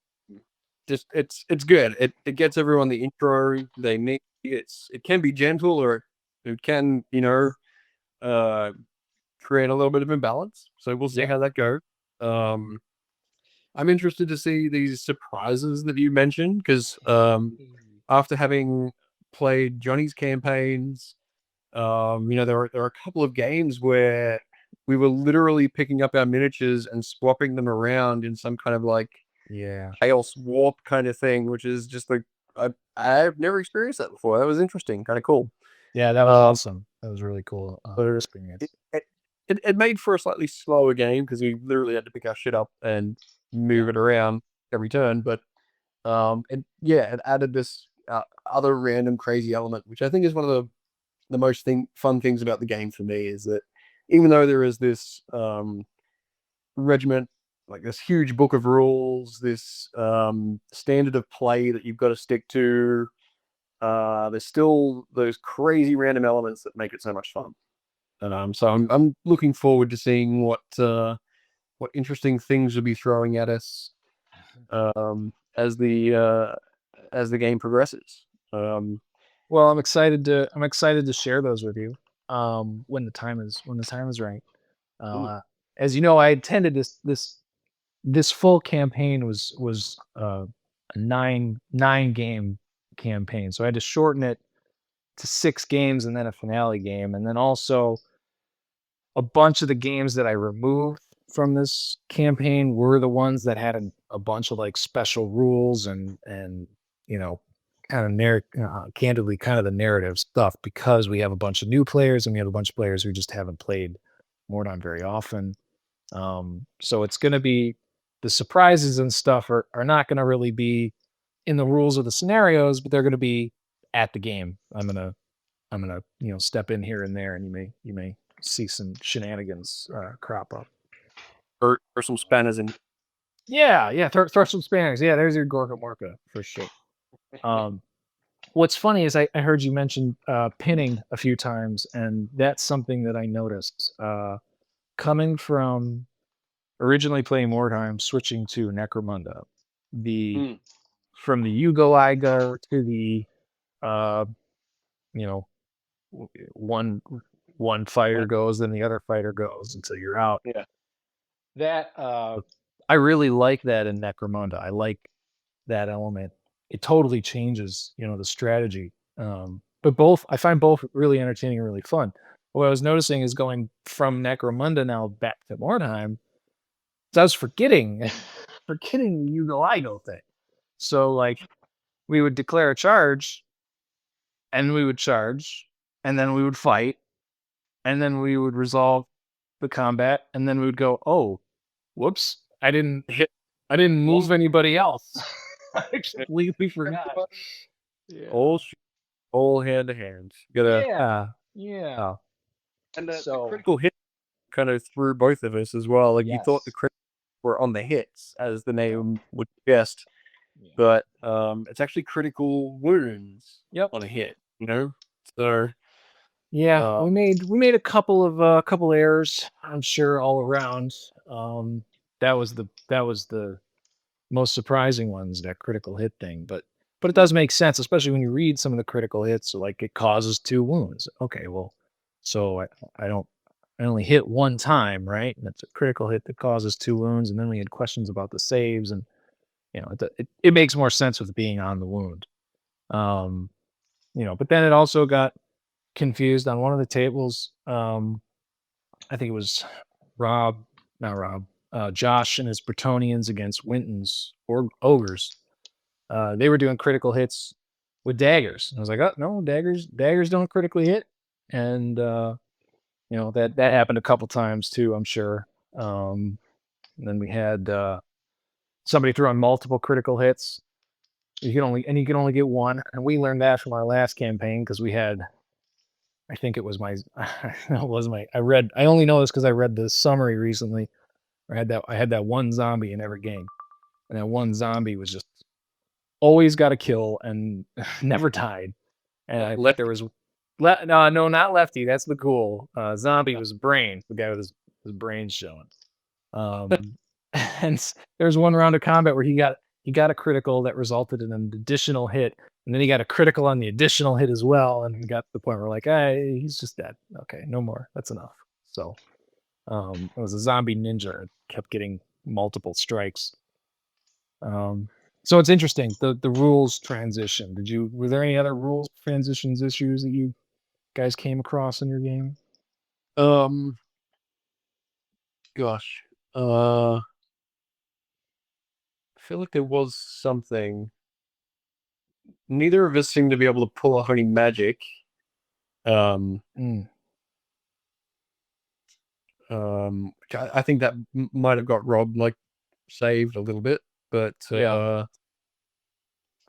just it's good. It gets everyone the intro they need. It can be gentle, or it can create a little bit of imbalance. So we'll see how that goes. I'm interested to see these surprises that you mentioned because after having played Johnny's campaigns, there are a couple of games where we were literally picking up our miniatures and swapping them around in some kind of like Yeah. chaos warp kind of thing, which is just like I've never experienced that before. That was interesting, kind of cool. Yeah, that was awesome. That was really cool experience. It made for a slightly slower game because we literally had to pick our shit up and move it around every turn. But it added this other random crazy element, which I think is one of the most fun things about the game for me is that even though there is this regiment, like this huge book of rules, this standard of play that you've got to stick to, there's still those crazy random elements that make it so much fun. And so I'm looking forward to seeing what interesting things will be throwing at us as the game progresses. Well, I'm excited to share those with you when the time is right. Ooh, As you know, I attended this full campaign was a nine game campaign, so I had to shorten it to 6 games and then a finale game, and then also a bunch of the games that I removed from this campaign were the ones that had a bunch of like special rules and you know kind of candidly kind of the narrative stuff, because we have a bunch of new players and we have a bunch of players who just haven't played Mordheim very often. So it's going to be the surprises and stuff are not going to really be in the rules of the scenarios, but they're going to be at the game. I'm gonna step in here and there, and you may see some shenanigans crop up. or some spanners in. Yeah, throw some Spanish. Yeah, there's your Gorka Morka for sure. Um, what's funny is I heard you mention pinning a few times, and that's something that I noticed. Coming from originally playing Mordheim, switching to Necromunda, the Mm, from the you go I go to the uh, you know one one fighter but goes, then the other fighter goes until you're out. yeah, That I really like that in Necromunda. I like that element. It totally changes, the strategy. But both I find both really entertaining and really fun. What I was noticing is going from Necromunda now back to Mordheim, so I was forgetting the Yugo Igo thing. So like we would declare a charge, and we would charge, and then we would fight, and then we would resolve the combat, and then we would go, oh, whoops, hit I didn't one. move anybody else. I completely forgot. All Yeah. all hand to hand. You gotta Yeah. and the So critical hit kind of threw both of us as well. Like you thought the yes. critics were on the hits, as the Yep. name would suggest, Yeah. but it's actually critical wounds Yep. on a hit. You know, so Yeah, uh, we made a couple errors, I'm sure, all around. That was the most surprising ones, that critical hit thing, but it mm, does make sense, especially when you read some of the critical hits, like it causes 2 wounds. Okay, well, so I don't I only hit one time, right? And it's a critical hit that causes 2 wounds, and then we had questions about the saves, and it makes more sense with being on the wound. Um, but then it also got confused on one of the tables. I think it was Rob, not Rob, Josh and his Bretonians against Winton's or ogres. They were doing critical hits with daggers. I was like, oh no, daggers don't critically hit, and that happened a couple times too, I'm sure. And then we had somebody throwing multiple critical hits. You can only get one, and we learned that from our last campaign because we had. I think it was my. It was my. I only know this because I read the summary recently. I had that one zombie in every game, and that one zombie was just always got a kill and never died. And I think left. there was no, not Lefty. That's the cool. Zombie was Brain, the guy with his brains showing. And there was one round of combat where he got a critical that resulted in an additional hit, and then he got a critical on the additional hit as well, and we got to the point where we're like, hey, he's just dead. Okay, no more. That's enough. So it was a zombie ninja. It kept getting multiple strikes. Um, so it's interesting, the rules transition. Were there any other rules transitions issues that you guys came across in your game? Um, gosh, I feel like there was something. Neither of us seemed to be able to pull off any magic. Um, Mm, which I think that might have got Rob like saved a little bit, but yeah.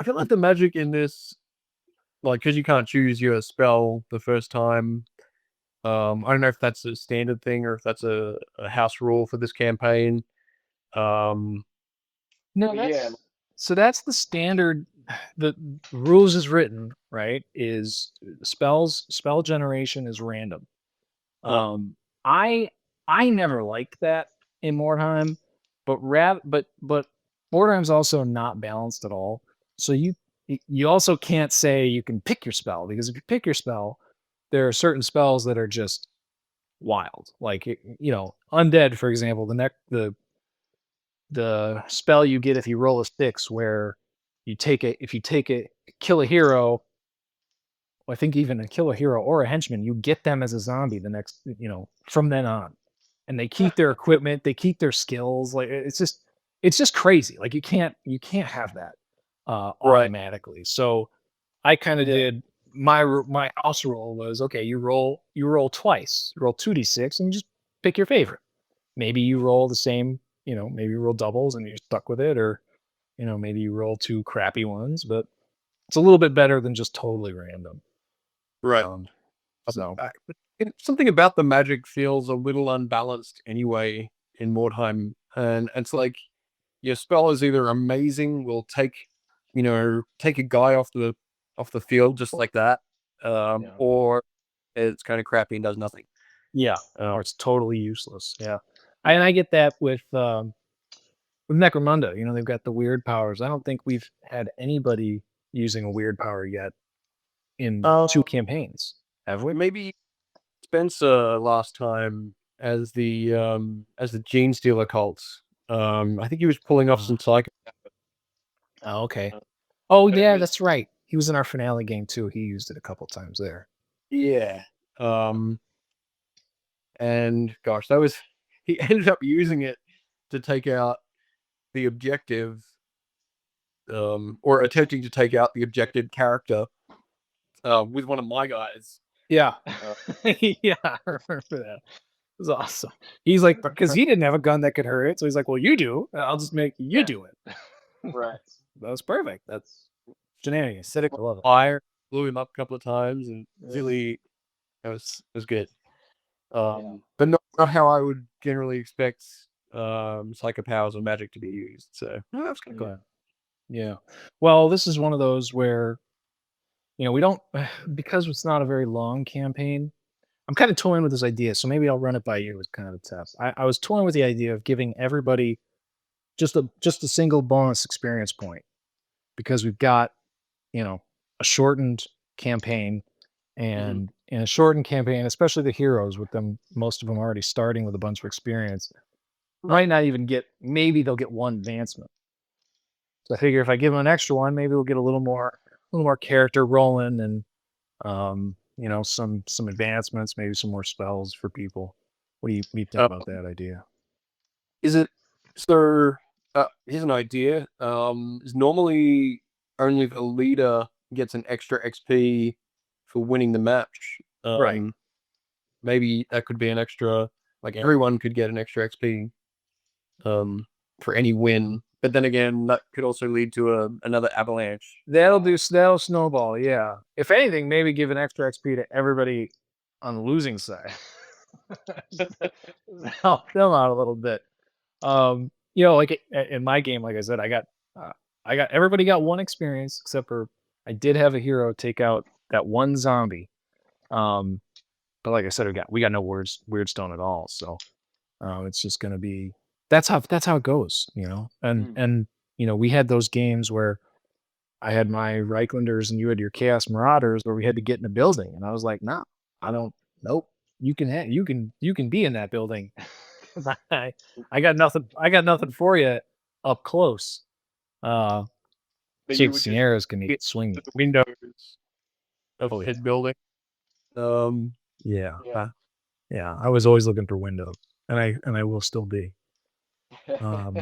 I feel like the magic in this, like, because you can't choose your spell the first time. I don't know if that's a standard thing or if that's a house rule for this campaign. Um, No, but yeah, that's the standard the rules is written, right, is spell generation is random. Um, I I never liked that in Mordheim, but Mordheim's also not balanced at all. So you also can't say you can pick your spell, because if you pick your spell, there are certain spells that are just wild. Like undead, for example, the spell you get if you roll a six, where if you take a kill a hero, I think even a kill a hero or a henchman, you get them as a zombie the next, from then on. And they keep their equipment, they keep their skills. Like it's just crazy. Like you can't have that Right. automatically. So I kind of Yeah. did my house rule was, okay, you roll twice. You roll 2d6 and you just pick your favorite. Maybe you roll the same, maybe you roll doubles and you're stuck with it, or maybe you roll two crappy ones, but it's a little bit better than just totally random. Right. Um, so But something about the magic feels a little unbalanced anyway in Mordheim, and it's like your spell is either amazing, will take a guy off the field just like that, Yeah. or it's kind of crappy and does nothing. yeah, Um, or it's totally useless. Yeah, and I get that with Necromunda. They've got the weird powers. I don't think we've had anybody using a weird power yet in two uh, campaigns, have we? maybe Spencer last time as the Gene Stealer cult. I think he was pulling off Uh, some psycho. oh, okay. Oh, But it yeah, was that's right. He was in our finale game too. He used it a couple times there. yeah. Um, and gosh, that was he ended up using it to take out the objective, or attempting to take out the objective character, with one of my guys. Yeah, Uh, yeah, I remember that. It was awesome. He's like, because he didn't have a gun that could hurt it, so he's like, "Well, you do. I'll just make you Yeah. do it." right. That was perfect. That's shenanigans. I love it. Fire blew him up a couple of times, and Yeah. really, it was good. Yeah. But not how I would generally expect psycho powers or magic to be used. So no, that's kind of Okay. Yeah. Well, this is one of those where we don't because it's not a very long campaign. I'm kind of toying with this idea, so maybe I'll run it by you as kind of a test. I was toying with the idea of giving everybody just a single bonus experience point, because we've got a shortened campaign, Mhm. and in a shortened campaign, especially the heroes, with them, most of them already starting with a bunch of experience, Right. might not even get. Maybe they'll get one advancement. So I figure if I give them an extra one, maybe we'll get a little more character rolling, and some advancements, maybe some more spells for people. What do you think about that idea? Is it so? Here's an idea. Is normally only the leader gets an extra XP for winning the match. Right. Maybe that could be an extra. Like everyone could get an extra XP for any win. But then again, that could also lead to another avalanche. That'll snowball, yeah. If anything, maybe give an extra XP to everybody on the losing side. Help them out a little bit. Like in my game, like I said, I got everybody got one experience, except for I did have a hero take out that one zombie. Um, but like I said, we got no weird stone at all. So it's just gonna be that's how it goes, and Mm. and we had those games where I had my Reichlanders and you had your Chaos Marauders, where we had to get in a building, and I was like, "Nah, I don't. Nope. You can be in that building. I, I got nothing. I got nothing for you up close. Uh, But you Chief would just Sierras can get swing." to the windows of Oh yeah, said building. Um, yeah, yeah. yeah. I was always looking for windows, and I will still be. Um,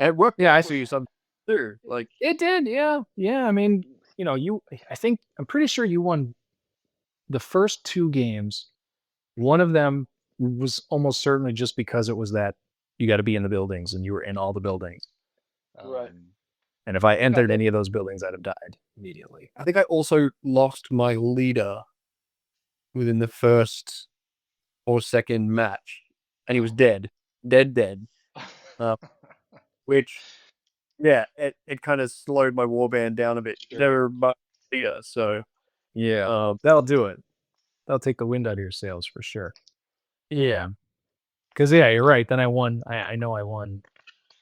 And it worked yeah, out for you some too. Like, it did. Yeah, yeah. I mean, you. I'm pretty sure you won the first two games. One of them was almost certainly just because it was that you got to be in the buildings, and you were in all the buildings. right. And if I I think I, entered any of those buildings, I'd have died immediately. I think I also lost my leader within the first or second match, and he was dead, dead. Uh, which yeah, it kind of slowed my warband down a bit. Sure. They're much bigger, so Yeah, that'll do it. That'll take the wind out of your sails for sure. yeah. Because yeah, you're right. Then I won. I know I won.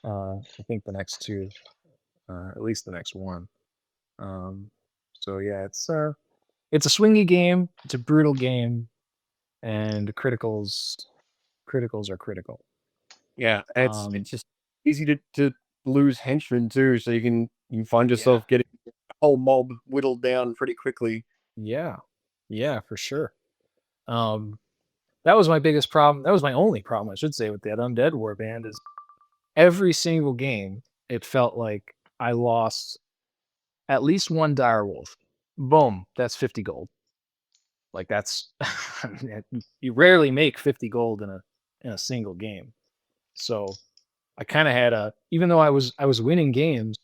I think the next two, at least the next one. Um, so yeah, it's a swingy game. It's a brutal game, and criticals are critical. Yeah, Um, it's just easy to lose henchmen too, so you find Yeah. yourself getting a whole mob whittled down pretty quickly. yeah, yeah, for sure. Um, that was my biggest problem. That was my only problem, I should say, with that undead warband is every single game. It felt like I lost at least one direwolf. Boom, that's 50 gold. Like that's you rarely make 50 gold in a single game. So I kind of had a even though I was winning games,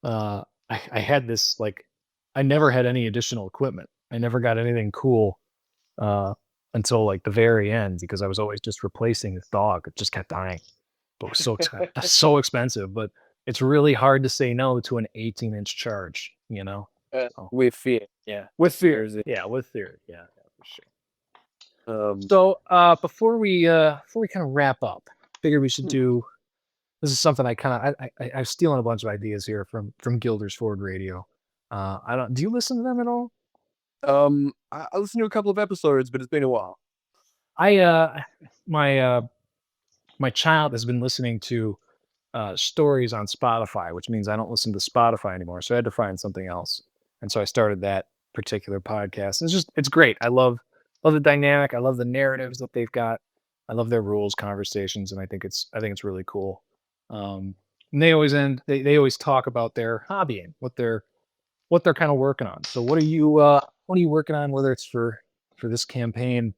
I had this like I never had any additional equipment. I never got anything cool uh until like the very end because I was always just replacing this dog. It just kept dying. But it was so so expensive, but it's really hard to say no to an 18-inch charge, you know? So With fear. yeah. With fear is it. Yeah, with theory. Yeah, for sure. Um, So before we kind of wrap up, figure we should do this is something I kind of I'm stealing a bunch of ideas here from Gilder's Ford Radio. I don't do you listen to them at all? I listened to a couple of episodes, but it's been a while. I my my child has been listening to stories on Spotify, which means I don't listen to Spotify anymore. So I had to find something else, and so I started that particular podcast. It's great. I love the dynamic. I love the narratives that they've got. I love their rules conversations, and I think it's really cool. Um, and they always they always talk about their hobbying, what they're kind of working on. So what are you working on? Whether it's for this campaign,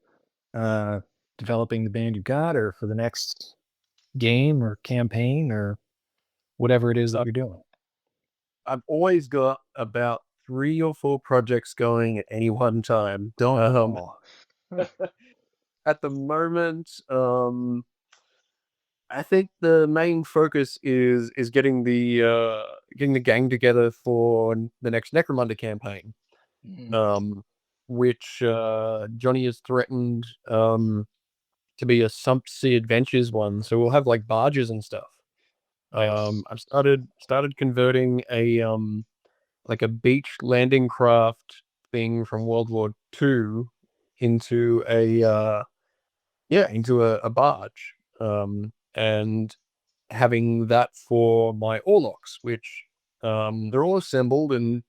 uh, developing the band you've got, or for the next game or campaign or whatever it is that Uh, you're doing. I've always got about 3 or 4 projects going at any one time. Oh, At the moment, I think the main focus is getting the gang together for the next Necromunda campaign. mm, Um, which Johnny has threatened to be a Sump Sea Adventures one, so we'll have like barges and stuff. Nice. I've started converting a like a beach landing craft thing from World War II into a barge. And having that for my Orlocks, which they're all assembled and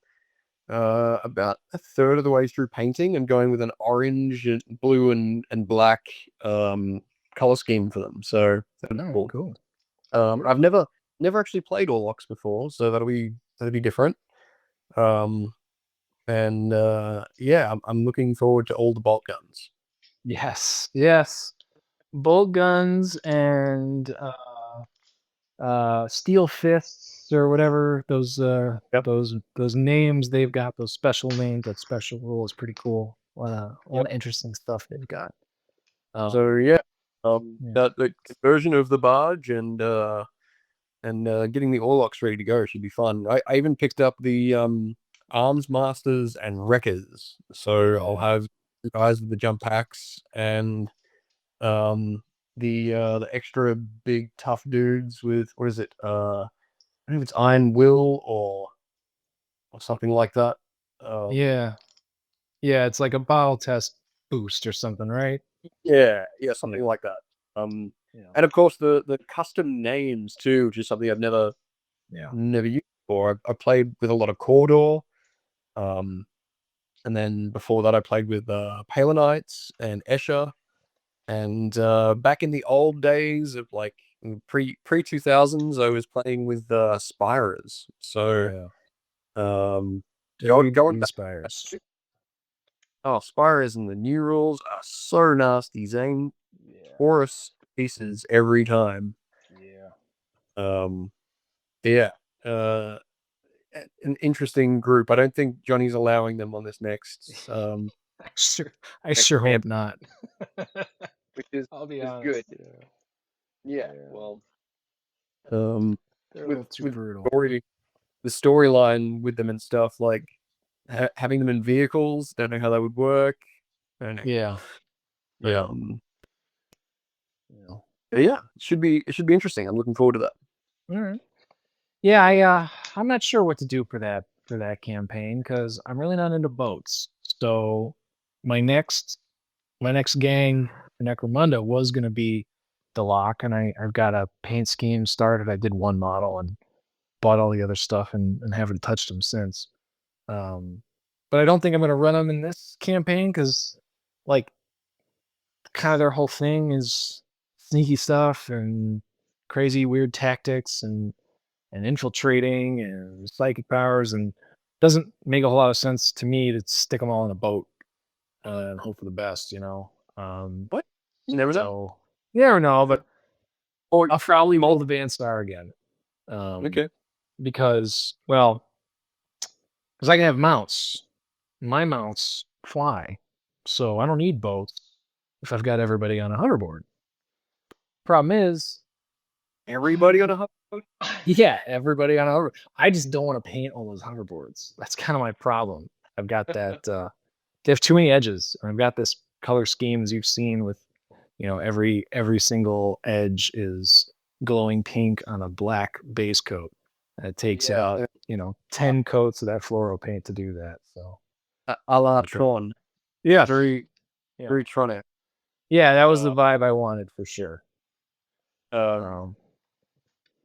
about a third of the way through painting and going with an orange and blue and black color scheme for them. So that's no, cool. cool. I've never actually played Orlocks before, so that'll be different. Um, and yeah, I'm looking forward to all the bolt guns. Yes, yes. Bolt guns and steel fists or whatever Yep. those names they've got, those special names, that special rule is pretty cool. A lot Yep. of interesting stuff they've got. So yeah, Yeah. that the conversion of the barge and getting the Orlocks ready to go should be fun. I even picked up the arms masters and wreckers, so I'll Yeah. have the guys with the jump packs and um the extra big tough dudes with what is it? I don't know if it's Iron Will or something like that. Um, Yeah. Yeah, it's like a bottle test boost or something, right? yeah, Yeah. something like that. Um, Yeah. and of course the custom names too, which is something I've Yeah. never used before. I played with a lot of Cawdor, um, and then before that I played with Palenites and Escher, and back in the old days of like pre 2000s, I was playing with Spirers. So Yeah. um, Dude, going back. inspires. Oh, Spirers and the new rules are so nasty. Zane Yeah. tore us to pieces every time. Yeah. Um, yeah. Uh, an interesting group. I don't think Johnny's allowing them on this next Sure. I next sure camp, hope not. which I'll be is good. honest. Yeah. Yeah. Well, um, They're a with little too brutal. the storyline with them and stuff, like having them in vehicles. Don't know how that would work. I don't know. Yeah. But, Yeah. but yeah, it should be interesting. I'm looking forward to that. All right. Yeah, I'm not sure what to do for that campaign because I'm really not into boats. So my next gang, Necromunda, was gonna be the lock, and I've got a paint scheme started. I did one model and bought all the other stuff and haven't touched them since. But I don't think I'm gonna run them in this campaign because, like, kind of their whole thing is sneaky stuff and crazy weird tactics and infiltrating and psychic powers, and doesn't make a whole lot of sense to me to stick them all in a boat and hope for the best, you know. What? You never know. So you never know, but Or I'll probably mold the Van Star again. okay. Because I can have mounts. My mounts fly, so I don't need boats if I've got everybody on a hoverboard. Problem is, Everybody on a hoverboard? yeah, everybody on a hover. I just don't want to paint all those hoverboards. That's kind of my problem. I've got that. They have too many edges, and I've got this color scheme as you've seen with, every single edge is glowing pink on a black base coat. And it takes about Yeah, 10 coats of that fluoro paint to do that. So a la Okay. Tron. yeah, Very, yeah, very Tron. yeah, that was the vibe I wanted for sure. Um,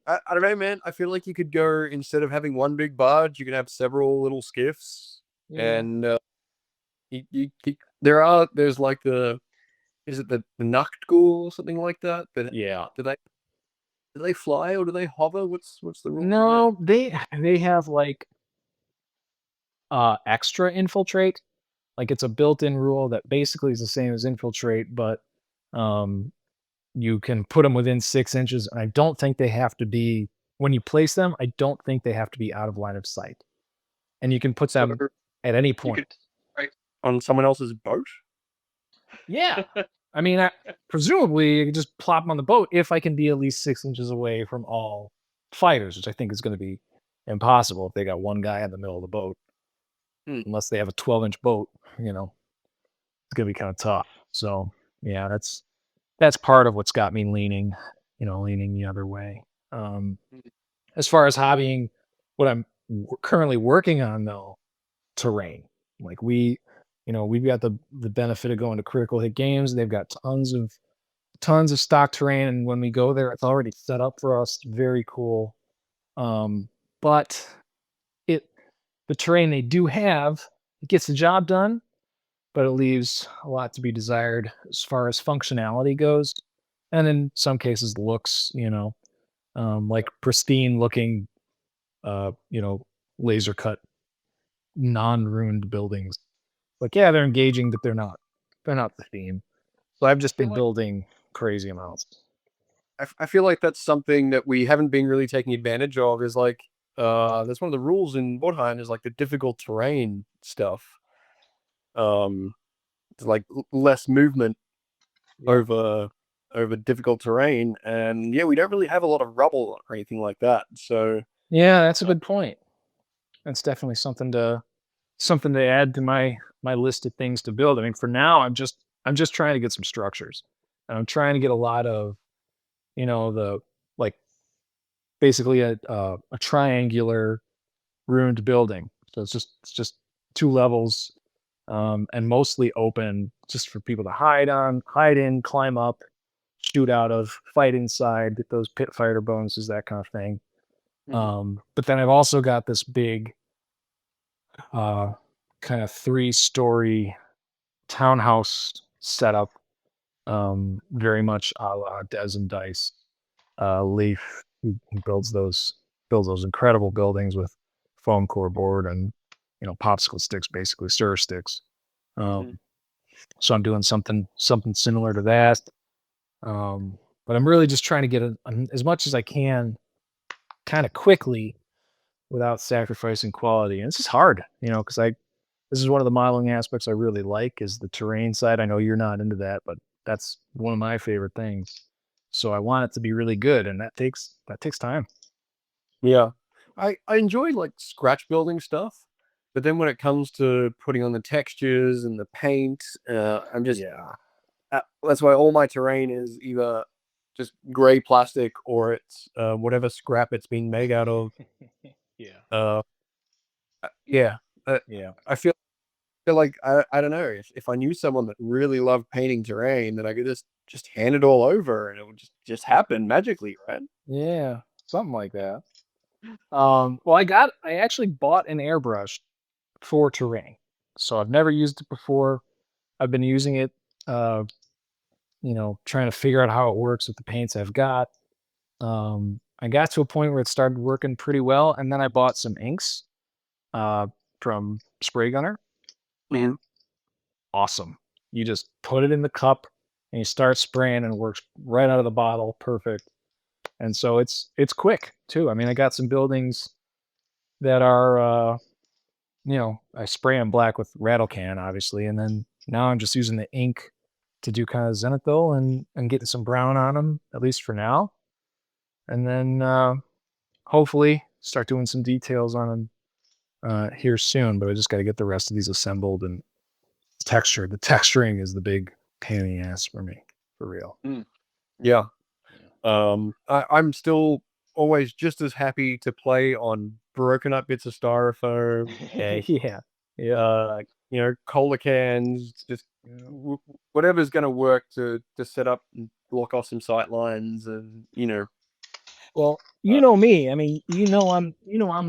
I don't know, man. I feel like you could go, instead of having one big barge, you could have several little skiffs, Yeah. and there's like is it the Nachtghoul or something like that? But Yeah. do they fly or do they hover? What's the rule? No, they have like extra infiltrate. Like it's a built-in rule that basically is the same as infiltrate, but um you can put them within 6 inches. And I don't think they have to be when you place them, I don't think they have to be out of line of sight. And you can put So them at any you point. could on someone else's boat. Yeah. I mean, presumably you can just plop them on the boat if I can be at least 6 inches away from all fighters, which I think is going to be impossible if they got one guy in the middle of the boat. Unless they have a 12-inch boat, it's going to be kind of tough. So, yeah, that's part of what's got me leaning the other way. As far as hobbying, what I'm currently working on though, terrain. Like we've got the benefit of going to critical hit games. They've got tons of stock terrain, and when we go there, it's already set up for us. Very cool. But it the terrain they do have, it gets the job done, but it leaves a lot to be desired as far as functionality goes, and in some cases, looks. Like pristine looking, uh, you know, laser cut, non-ruined buildings. Like, yeah, they're engaging, but they're not. They're not the theme. So I've just been building crazy amounts. I feel like that's something that we haven't been really taking advantage of. Is like that's one of the rules in Mordheim, is like the difficult terrain stuff. It's like less movement over difficult terrain, and yeah, we don't really have a lot of rubble or anything like that. So Yeah, that's a good point. That's definitely something to add to my list of things to build. I mean, for now, I'm just trying to get some structures, and I'm trying to get a lot of the like basically a triangular ruined building. So it's just two levels, and mostly open, just for people to hide in, climb up, shoot out of, fight inside, get those pit fighter bonuses, that kind of thing. But then I've also got this big, uh, kind of 3-story townhouse setup, very much a la Des and Dice. Leaf, who builds those incredible buildings with foam core board and popsicle sticks, basically stir sticks. Um, so I'm doing something similar to that. But I'm really just trying to get as much as I can, kind of quickly, without sacrificing quality. And this is hard, because this is one of the modeling aspects I really like, is the terrain side. I know you're not into that, but that's one of my favorite things. So I want it to be really good, and that takes time. Yeah. I enjoy like scratch building stuff, but then when it comes to putting on the textures and the paint, I'm just Yeah. that's why all my terrain is either just gray plastic or it's whatever scrap it's being made out of. Yeah. Uh, yeah. Uh, Yeah. I feel like I don't know if I knew someone that really loved painting terrain, then I could just hand it all over and it would just happen magically, right? Yeah. Something like that. Well, I actually bought an airbrush for terrain. So I've never used it before. I've been using it, uh, trying to figure out how it works with the paints I've got. I got to a point where it started working pretty well, and then I bought some inks uh, from Spray Gunner. Man. Awesome. You just put it in the cup and you start spraying, and it works right out of the bottle, perfect. And so it's quick too. I mean, I got some buildings that are I spray them black with rattle can, obviously, and then now I'm just using the ink to do kind of zenithal and getting some brown on them, at least for now. And then hopefully start doing some details on them here soon. But I just got to get the rest of these assembled and texture. The texturing is the big pain in the ass for me, for real. Yeah. Yeah. I'm still always just as happy to play on broken up bits of styrofoam, Yeah. Yeah. cola cans, just Yeah. whatever's going to work to set up and block off some sight lines, and Well, uh, you know me. I mean, I'm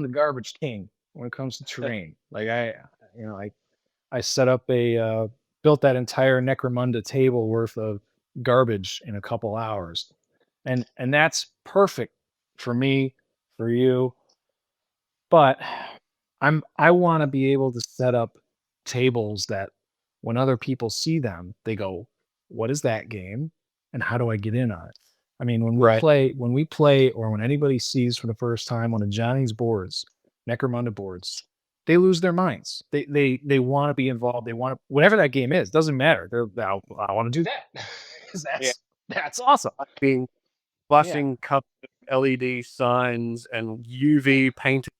the garbage king when it comes to terrain. Like I set up built that entire Necromunda table worth of garbage in a couple hours. And that's perfect for me, for you. But I want to be able to set up tables that when other people see them, they go, "What is that game? And how do I get in on it?" I mean, right. when we play or when anybody sees for the first time one of Johnny's boards, Necromunda boards, they lose their minds. They want to be involved. They want to whatever that game is, doesn't matter. I want to do that. 'Cause Yeah. that's awesome. Being Yeah. flashing cups of LED signs and UV painted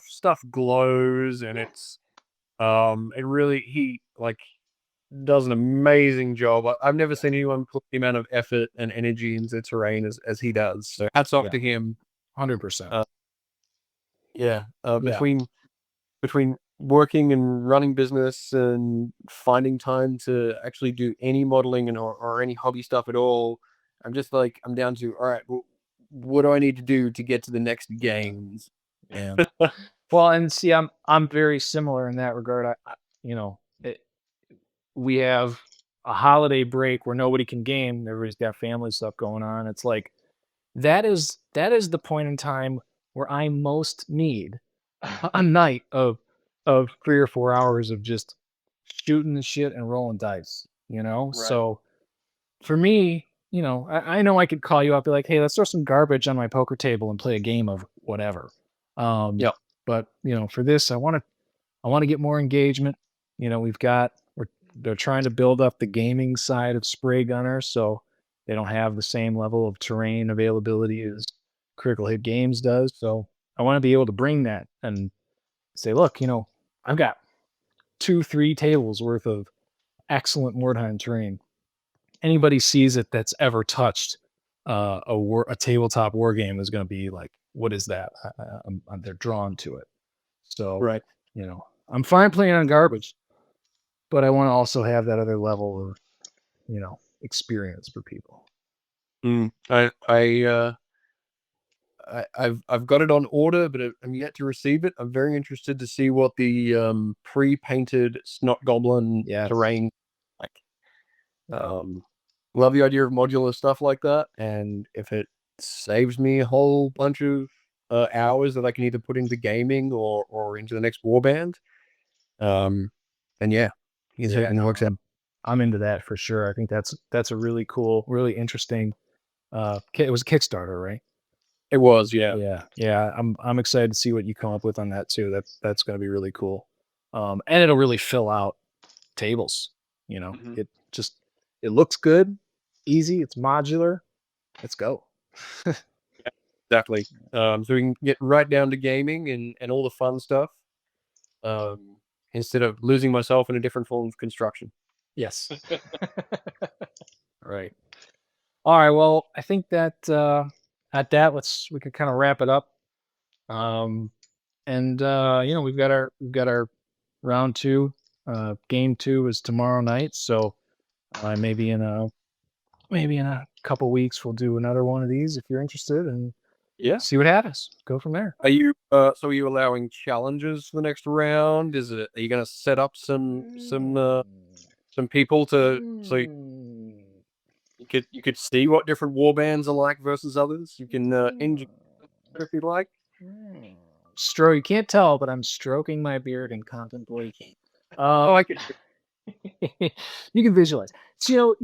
stuff glows, and Yeah. it really he like does an amazing job. I've never Yeah. seen anyone put the amount of effort and energy into terrain as he does. So hats off Yeah. to him. 100%. Uh, yeah, Yeah. between working and running business and finding time to actually do any modeling or any hobby stuff at all, I'm just like I'm down to all right. Well, what do I need to do to get to the next Yeah. games? Yeah. Well, and see, I'm very similar in that regard. You know, we have a holiday break where nobody can game. Everybody's got family stuff going on. It's like that is the point in time where I most need a night of 3 or 4 hours of just shooting the shit and rolling dice. Right. So for me, I know I could call you up, be like, "Hey, let's throw some garbage on my poker table and play a game of whatever." Um, Yeah. but for this, I want to get more engagement. They're trying to build up the gaming side of Spray Gunner, so they don't have the same level of terrain availability as Critical Hit Games does. So I want to be able to bring that and say, look, I've got 2, 3 tables worth of excellent Mordheim terrain. Anybody sees it that's ever touched a tabletop war game is going to be like, what is that? They're drawn to it. So, Right. I'm fine playing on garbage, but I want to also have that other level of, experience for people. Mm. I've got it on order, but I'm yet to receive it. I'm very interested to see what the pre-painted Snot Goblin Yes. terrain like. Love the idea of modular stuff like that, and if it saves me a whole bunch of hours that I can either put into gaming or into the next warband, then yeah, it Yeah, certainly no, works out. I'm into that for sure. I think that's a really cool, really interesting. It was a Kickstarter, right? It was, yeah. Yeah, yeah. I'm excited to see what you come up with on that too. That's going to be really cool. And it'll really fill out tables. Mhm. It looks good, easy. It's modular. Let's go. Exactly. So we can get right down to gaming and all the fun stuff, instead of losing myself in a different form of construction. Yes. Right. All right. Well, I think that at that we could kind of wrap it up. And we've got our round two. Game two is tomorrow night. So maybe in a couple weeks we'll do another one of these if you're interested and Yeah. see what happens. Go from there. Are you are you allowing challenges for the next round? Are you going to set up some people so you could see what different war bands are like versus others? You can engineer if you like. You can't tell, but I'm stroking my beard and contemplating. Oh, I could. You can visualize. So,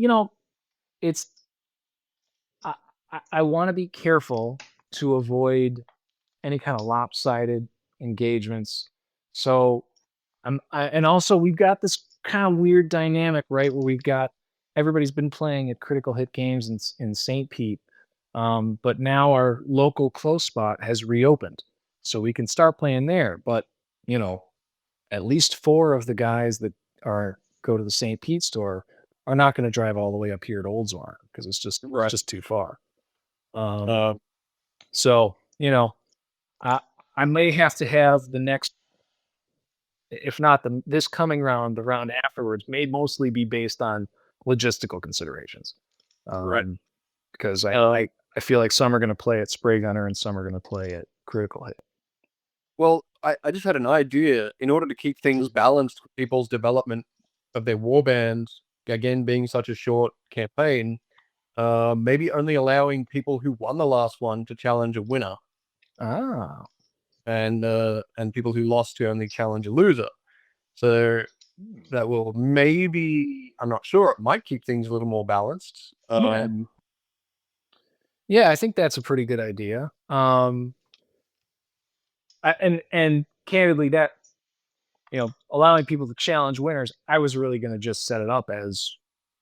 it's I want to be careful to avoid any kind of lopsided engagements. So and also we've got this kind of weird dynamic, right, where we've got everybody's been playing at Critical Hit Games in St. Pete, but now our local close spot has reopened, so we can start playing there. But you know, at least four of the guys that are go to the St. Pete store are not going to drive all the way up here to Oldsmar because it's Right. just too far. Uh, So I I may have to have the next, if not this coming round, the round afterwards may mostly be based on logistical considerations. right. Because Um, I feel like some are going to play at Spray Gunner and some are going to play at Critical Hit. Well, I just had an idea. In order to keep things balanced with people's development of their war bands, again being such a short campaign, maybe only allowing people who won the last one to challenge a winner, Ah, and people who lost to only challenge a loser. So that will maybe, I'm not sure, it might keep things a little more balanced. yeah, yeah. I think that's a pretty good idea. And candidly, that allowing people to challenge winners, I was really going to just set it up as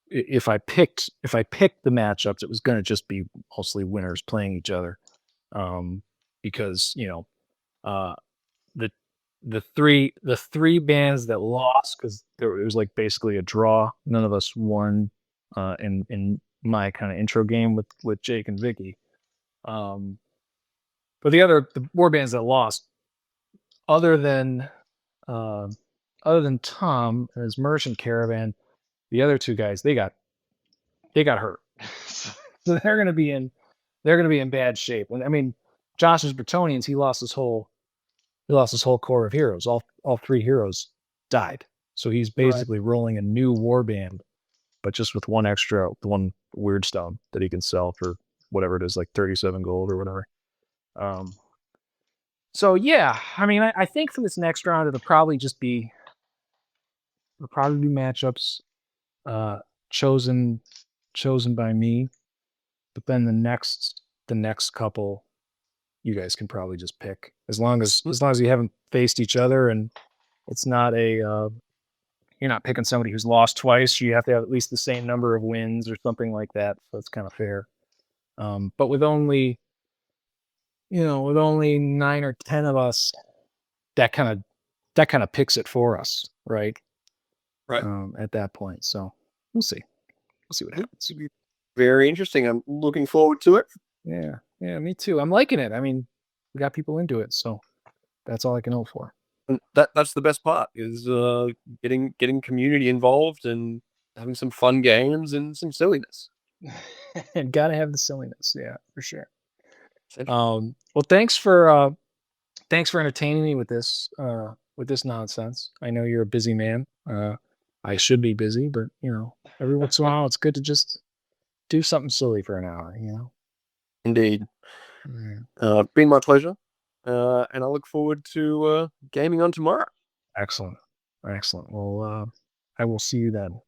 if I picked the matchups, it was going to just be mostly winners playing each other, because uh, the the three bands that lost, because it was like basically a draw. None of us won in my kind of intro game with Jake and Vicky. But the war bands that lost, other than uh, Tom and his merchant caravan, the other two guys they got hurt. So they're gonna be in bad shape. I mean, Josh's Bretonians, he lost his whole core of heroes. All three heroes died. So he's basically rolling a new war band, but just with one weird stone that he can sell for whatever it is, like 37 gold or whatever. So yeah, I mean, I think for this next round it'll probably be matchups uh chosen by me, but then the next couple you guys can probably just pick, as long as you haven't faced each other and it's not you're not picking somebody who's lost twice. You have to have at least the same number of wins or something like that, so it's kind of fair. But with only 9 or 10 of us, that kind of picks it for us, right? Right. At that point, so we'll see. We'll see what happens. This will be very interesting. I'm looking forward to it. Yeah, yeah, me too. I'm liking it. I mean, we got people into it, so that's all I can hope for. And that's the best part is getting community involved and having some fun games and some silliness. And gotta have the silliness, yeah, for sure. Essentially. Well, thanks for entertaining me with this nonsense. I know you're a busy man. I should be busy, but every once in a while, it's good to just do something silly for an hour. Indeed. Yeah. Been my pleasure. And I look forward to gaming on tomorrow. Excellent, excellent. Well, I will see you then.